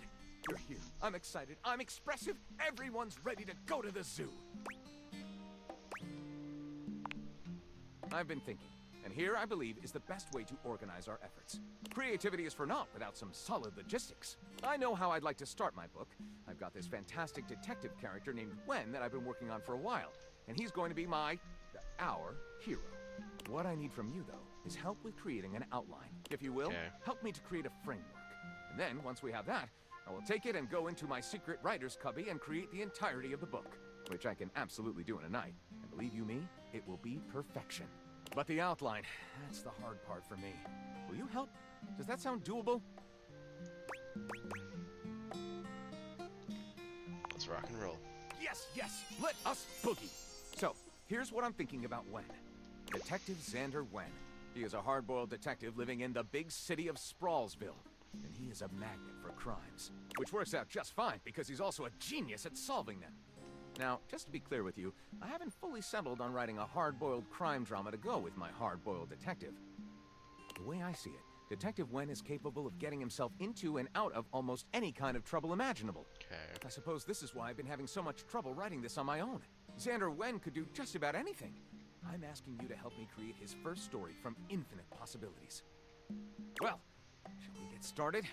I'm excited, I'm expressive, everyone's ready to go to the zoo. I've been thinking, and here I believe is the best way to organize our efforts. Creativity is for naught without some solid logistics. I know how I'd like to start my book. I've got this fantastic detective character named Wen that I've been working on for a while, and he's going to be our hero. What I need from you, though, is help with creating an outline. If you will, help me to create a framework. And then, once we have that, I will take it and go into my secret writer's cubby and create the entirety of the book, which I can absolutely do in a night. And believe you me, it will be perfection. But the outline, that's the hard part for me. Will you help? Does that sound doable? Let's rock and roll. Yes, yes, let us boogie. So, here's what I'm thinking about Wen. Detective Xander Wen. He is a hard-boiled detective living in the big city of Sprawlsville, and he is a magnet for crimes, which works out just fine because he's also a genius at solving them. Now, just to be clear with you, I haven't fully settled on writing a hard-boiled crime drama to go with my hard-boiled detective. The way I see it, Detective Wen is capable of getting himself into and out of almost any kind of trouble imaginable. I suppose this is why I've been having so much trouble writing this on my own. Xander Wen could do just about anything. I'm asking you to help me create his first story from infinite possibilities. Well, shall we get started?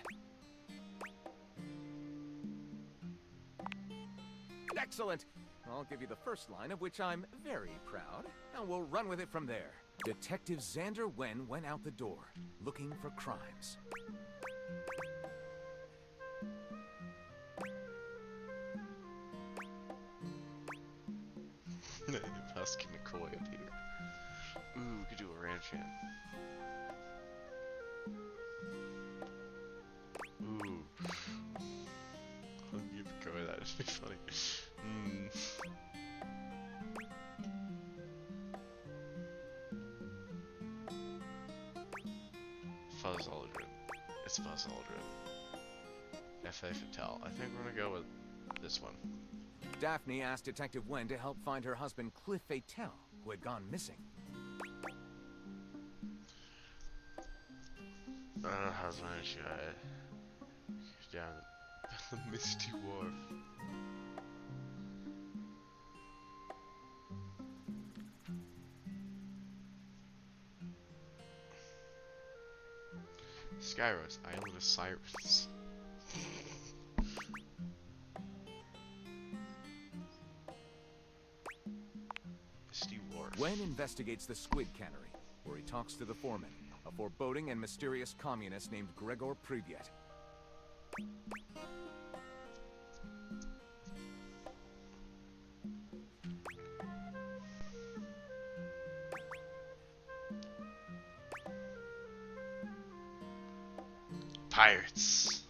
Excellent! I'll give you the first line, of which I'm very proud, and we'll run with it from there. Detective Xander Wen went out the door, looking for crimes. Husky McCoy up here. Ooh, we could do a ranch hand. Ooh. Husky McCoy, that would be funny. Fuzz Aldrin. It's Fuzz Aldrin. F.A. Fatale. I think we're gonna go with this one. Daphne asked Detective Wen to help find her husband Cliff Fatale, who had gone missing. Husband, she down the Misty Wharf. Skyros, Island of Sirens. Misty Wharf. Wen investigates the squid cannery, where he talks to the foreman, a foreboding and mysterious communist named Gregor Privyet. Pirates.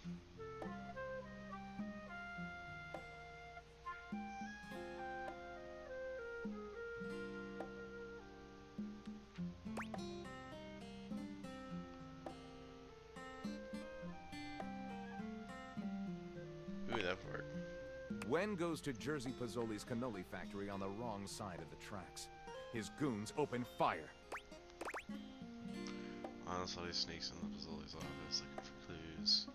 Ooh, that part. Wen goes to Jersey Pozzoli's cannoli factory on the wrong side of the tracks. His goons open fire. Honestly, he sneaks in the Pozzoli's office looking for clues.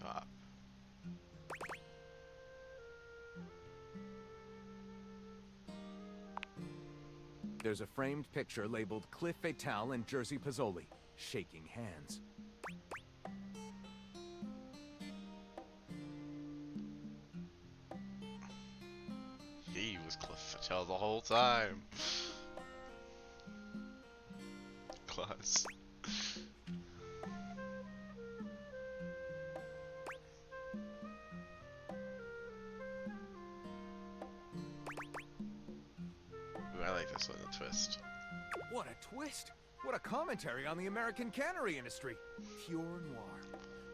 Top. There's a framed picture labeled Cliff Fatale and Jersey Pozzoli, shaking hands. He was Cliff Fatale the whole time. Class. Ooh, I like this one, the twist. What a twist! What a commentary on the American cannery industry. Pure noir.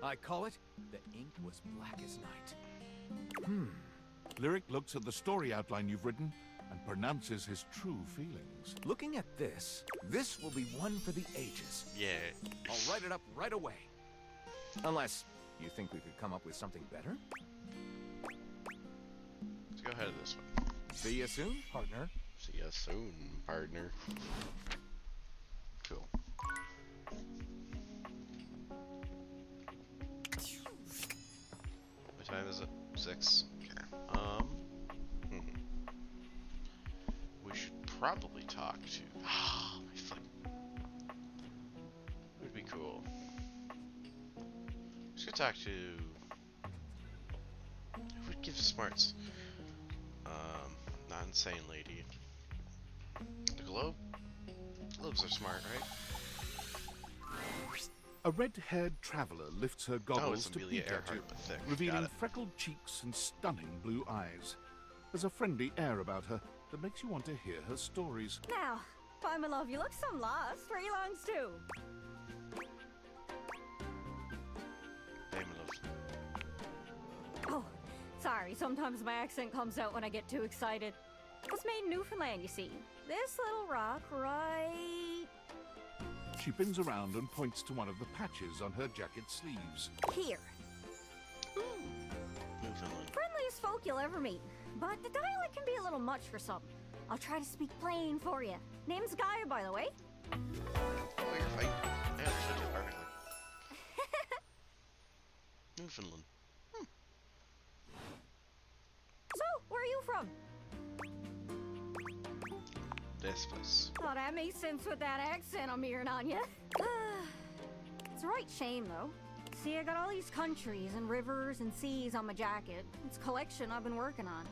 I call it The Ink Was Black as Night. Lyric looks at the story outline you've written and pronounces his true feelings. Looking at this will be one for the ages. Yeah. I'll write it up right away. Unless you think we could come up with something better? Let's go ahead of this one. See you soon, partner. See ya soon, partner. Cool. What time is it? 6? Okay. We should probably talk to... my foot. Would be cool. Let's go talk to... Who would give smarts? Not insane lady. The globe? Globes are smart, right? A red-haired traveler lifts her goggles it's to Amelia peek at you, Earhart, but thick. Got revealing it. freckled cheeks and stunning blue eyes. There's a friendly air about her that makes you want to hear her stories. Now, why, my love, you look some lost. Where you longs to? Hey, my love. Oh, sorry. Sometimes my accent comes out when I get too excited. It's made in Newfoundland, you see. This little rock right... She bends around and points to one of the patches on her jacket sleeves. here. Newfoundland. Friendliest folk you'll ever meet. But the dialect can be a little much for some. I'll try to speak plain for you. Name's Gaia, by the way. Oh, you're fine. I understood you perfectly. Newfoundland. So, where are you from? This place. Oh, that makes sense with that accent I'm hearing on you. It's a right shame, though. See, I got all these countries and rivers and seas on my jacket. It's a collection I've been working on.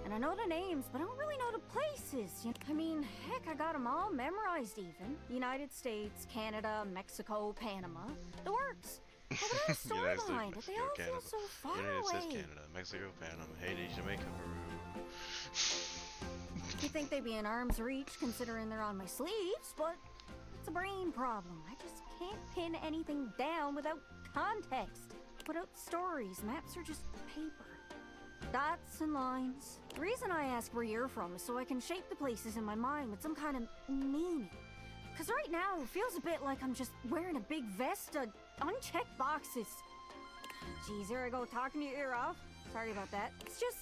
And I know the names, but I don't really know the places. I mean, heck, I got them all memorized even. United States, Canada, Mexico, Panama. The works. But there's a story United States, behind it. They all Canada. feel so far United away. States, Canada, Mexico, Panama, Haiti, Jamaica, Peru. You'd think they'd be in arm's reach considering they're on my sleeves, but it's a brain problem. I just can't pin anything down without context. Without stories, maps are just paper. Dots and lines. The reason I ask where you're from is so I can shape the places in my mind with some kind of meaning. Because right now, it feels a bit like I'm just wearing a big vest of unchecked boxes. Geez, here I go talking your ear off. Sorry about that. It's just,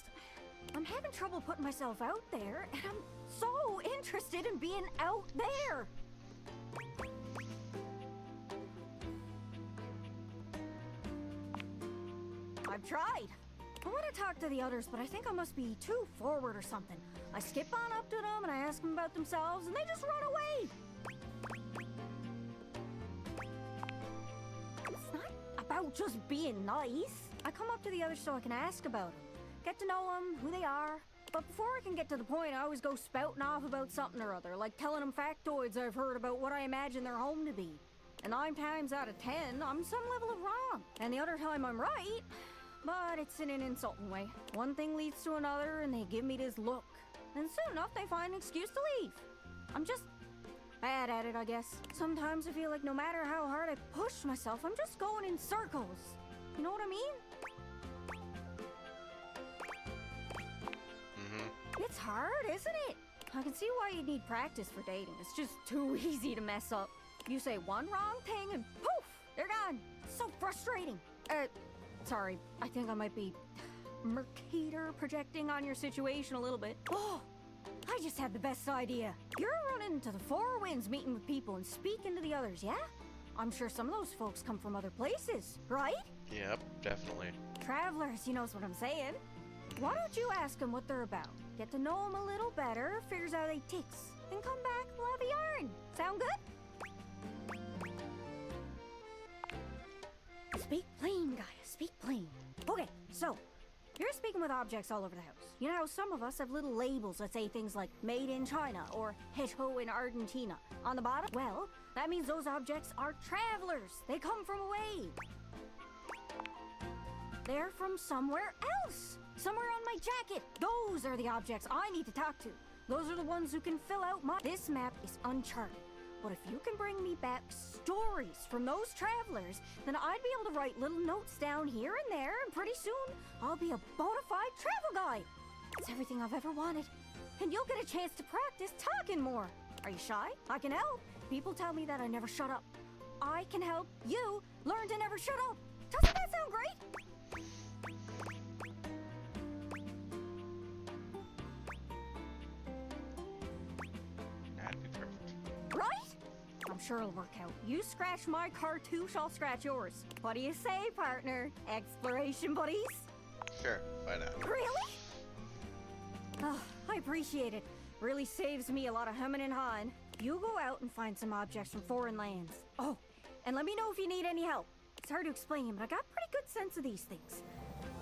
I'm having trouble putting myself out there, and I'm so interested in being out there. I've tried. I want to talk to the others, but I think I must be too forward or something. I skip on up to them and I ask them about themselves, and they just run away. It's not about just being nice. I come up to the others so I can ask about them, get to know them, who they are. But before I can get to the point, I always go spouting off about something or other, like telling them factoids I've heard about what I imagine their home to be. And 9 times out of 10, I'm some level of wrong. And the other time I'm right, but it's in an insulting way. One thing leads to another, and they give me this look. And soon enough, they find an excuse to leave. I'm just bad at it, I guess. Sometimes I feel like no matter how hard I push myself, I'm just going in circles. You know what I mean? It's hard, isn't it? I can see why you'd need practice for dating. It's just too easy to mess up. You say one wrong thing and poof, they're gone. It's so frustrating. Sorry, I think I might be Mercator projecting on your situation a little bit. Oh, I just had the best idea. You're running into the Four Winds meeting with people and speaking to the others, yeah? I'm sure some of those folks come from other places, right? Yep, definitely. Travelers, you knows what I'm saying. Why don't you ask them what they're about? Get to know them a little better, figures out they ticks, then come back, we'll have a yarn. Sound good? Speak plain, Gaia, speak plain. Okay, so, you're speaking with objects all over the house. You know how some of us have little labels that say things like made in China or Hecho in Argentina on the bottom? Well, that means those objects are travelers. They come from away. They're from somewhere else. Somewhere on my jacket. Those are the objects I need to talk to. Those are the ones who can fill out my... This map is uncharted. But if you can bring me back stories from those travelers, then I'd be able to write little notes down here and there, and pretty soon, I'll be a bona fide travel guide. It's everything I've ever wanted. And you'll get a chance to practice talking more. Are you shy? I can help. People tell me that I never shut up. I can help you learn to never shut up. Doesn't that sound great? That'd be perfect. Right? I'm sure it'll work out. You scratch my cartouche, I'll scratch yours. What do you say, partner? Exploration buddies? Sure, why not? Really? Oh, I appreciate it. Really saves me a lot of humming and hawing. You go out and find some objects from foreign lands. Oh, and let me know if you need any help. It's hard to explain, but I got a pretty good sense of these things.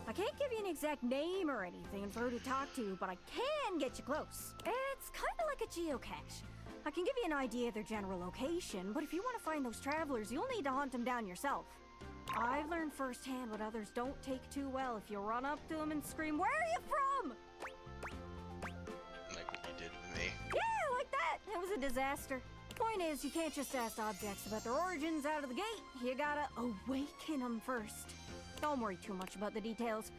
I can't give you an exact name or anything for who to talk to, but I can get you close. It's kind of like a geocache. I can give you an idea of their general location, but if you want to find those travelers, you'll need to hunt them down yourself. I've learned firsthand what others don't take too well if you run up to them and scream, "Where are you from?" Like what you did with me. Yeah, like that. It was a disaster. Point is, you can't just ask objects about their origins out of the gate. You gotta awaken them first. Don't worry too much about the details.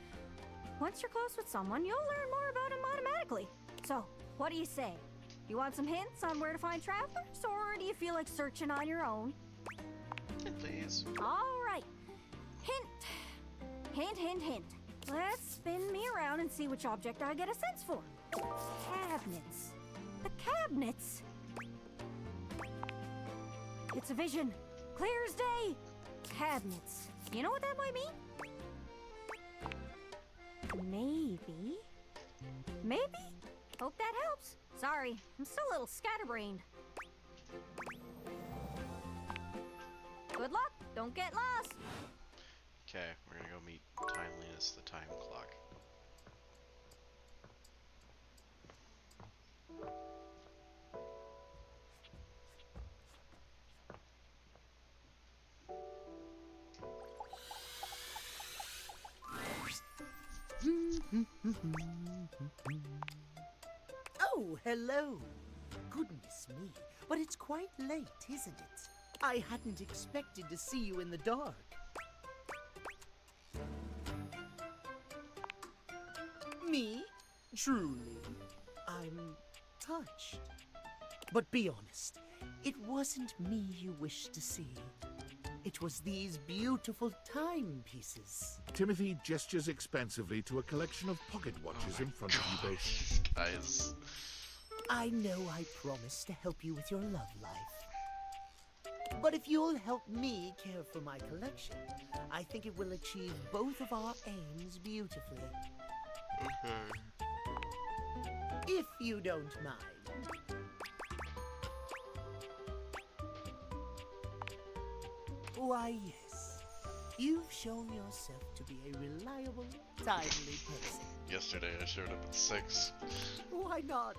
Once you're close with someone, you'll learn more about them automatically. So, what do you say? You want some hints on where to find travelers, or do you feel like searching on your own? Please. All right. Hint. Hint, hint, hint. Let's spin me around and see which object I get a sense for. Cabinets. The cabinets. It's a vision. Clear as day. Cabinets. You know what that might mean? Maybe. Maybe? Hope that helps. Sorry, I'm still a little scatterbrained. Good luck. Don't get lost. Okay, we're gonna go meet Timeliness, the time clock. Oh, hello. Goodness me, but it's quite late, isn't it? I hadn't expected to see you in the dark. Me? Truly. I'm touched. But be honest, it wasn't me you wished to see. It was these beautiful timepieces. Timothy gestures expansively to a collection of pocket watches in front of you both. Guys. I know I promised to help you with your love life. But if you'll help me care for my collection, I think it will achieve both of our aims beautifully. If you don't mind. Why, yes. You've shown yourself to be a reliable, timely person. Yesterday I showed up at 6. Why not?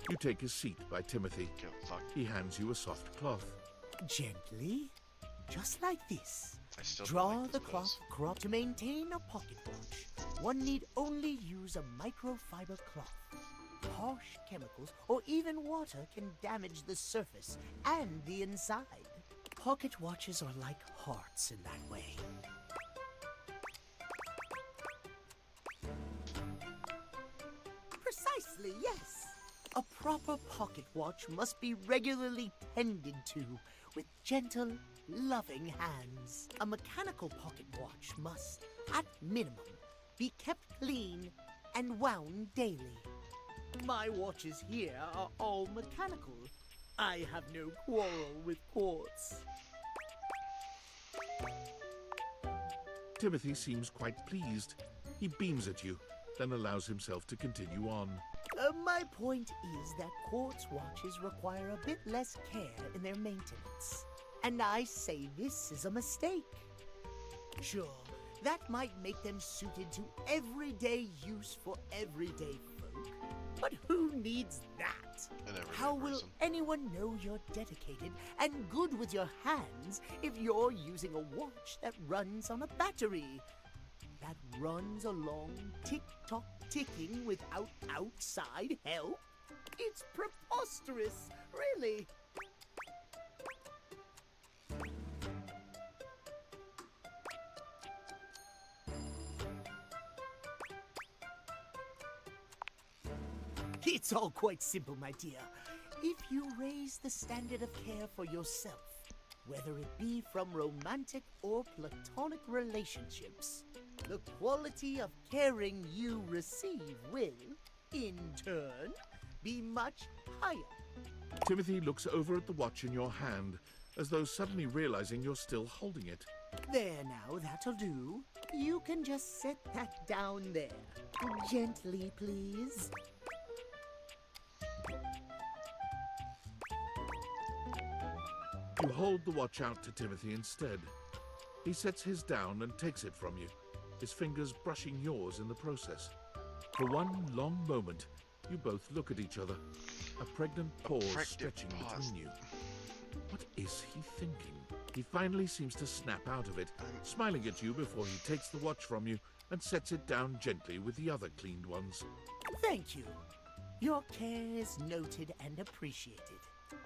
You take a seat by Timothy. He hands you a soft cloth. Gently, just like this. I still Draw don't like the this cloth crop to maintain a pocket watch. One need only use a microfiber cloth. Harsh chemicals or even water can damage the surface and the inside. Pocket watches are like hearts in that way. Precisely, yes. A proper pocket watch must be regularly tended to with gentle, loving hands. A mechanical pocket watch must, at minimum, be kept clean and wound daily. My watches here are all mechanical. I have no quarrel with quartz. Timothy seems quite pleased. He beams at you, then allows himself to continue on. My point is that quartz watches require a bit less care in their maintenance. And I say this is a mistake. Sure, that might make them suited to everyday use for everyday folk. But who needs that? How will anyone know you're dedicated and good with your hands if you're using a watch that runs on a battery? That runs along tick-tock ticking without outside help? It's preposterous, really. It's all quite simple, my dear. If you raise the standard of care for yourself, whether it be from romantic or platonic relationships. The quality of caring you receive will, in turn, be much higher. Timothy looks over at the watch in your hand, as though suddenly realizing you're still holding it. There now, that'll do. You can just set that down there. Gently, please. You hold the watch out to Timothy instead. He sets his down and takes it from you, his fingers brushing yours in the process. For one long moment, you both look at each other, a pregnant pause stretching between you. What is he thinking? He finally seems to snap out of it, smiling at you before he takes the watch from you and sets it down gently with the other cleaned ones. Thank you. Your care is noted and appreciated.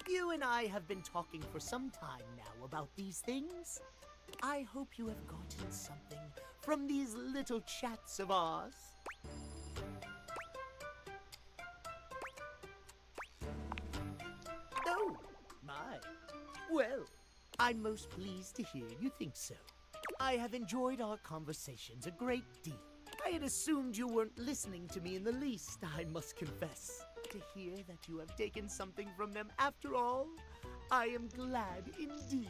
You and I have been talking for some time now about these things. I hope you have gotten something from these little chats of ours. Oh, my. Well, I'm most pleased to hear you think so. I have enjoyed our conversations a great deal. I had assumed you weren't listening to me in the least, I must confess. To hear that you have taken something from them after all, I am glad indeed.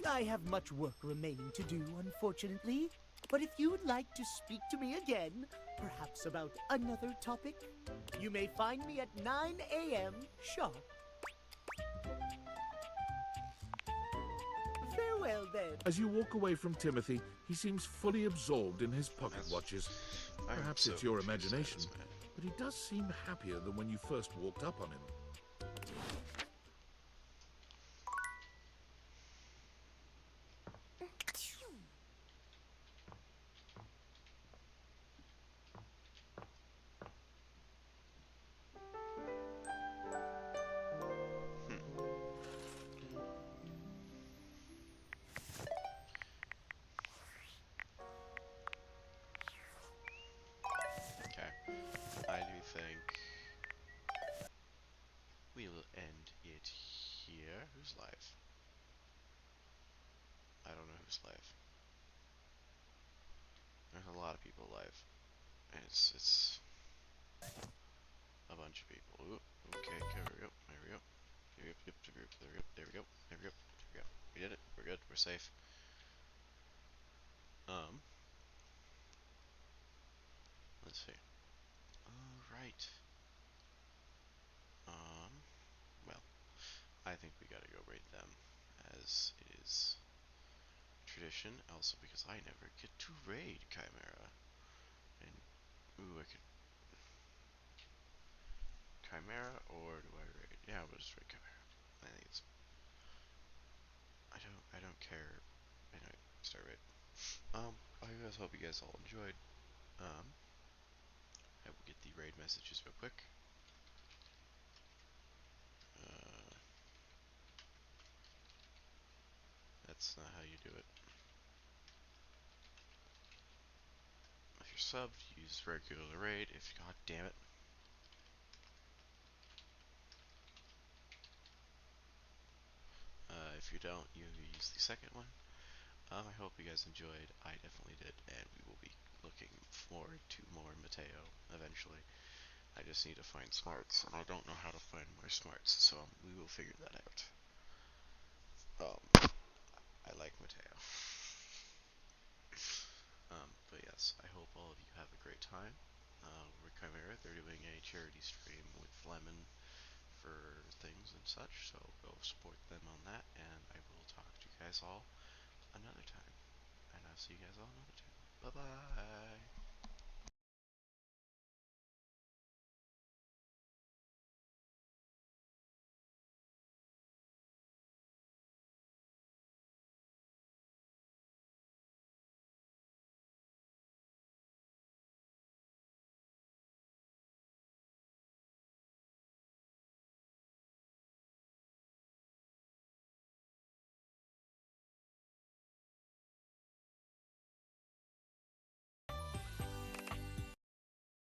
I have much work remaining to do, unfortunately. But if you would like to speak to me again, perhaps about another topic, you may find me at 9 a.m. sharp. Farewell, then. As you walk away from Timothy, he seems fully absorbed in his pocket watches. Perhaps it's your imagination, but he does seem happier than when you first walked up on him. I do think we will end it here. Who's live? I don't know who's live. There's a lot of people live. And it's a bunch of people. Ooh, okay, there we go. There we go. There we go. There we go. There we go. There we go. There we go. We did it. We're good. We're safe. Let's see. Alright. Well, I think we gotta go raid them, as is tradition, also because I never get to raid Chimera. And, ooh, I could... Chimera, or do I raid? Yeah, we'll just raid Chimera. I think it's... I don't care. Anyway, start raid. I guys hope you guys all enjoyed. I will get the raid messages real quick. That's not how you do it. If you're subbed, use regular raid. If god damn it. If you don't, you use the second one. I hope you guys enjoyed. I definitely did, and we will be looking forward to more Mateo eventually. I just need to find smarts, and I don't know how to find more smarts, so we will figure that out. I like Mateo. But yes, I hope all of you have a great time. With Chimera, they're doing a charity stream with Lemon for things and such, so go support them on that, and I will talk to you guys all another time. And I'll see you guys all another time. Bye-bye!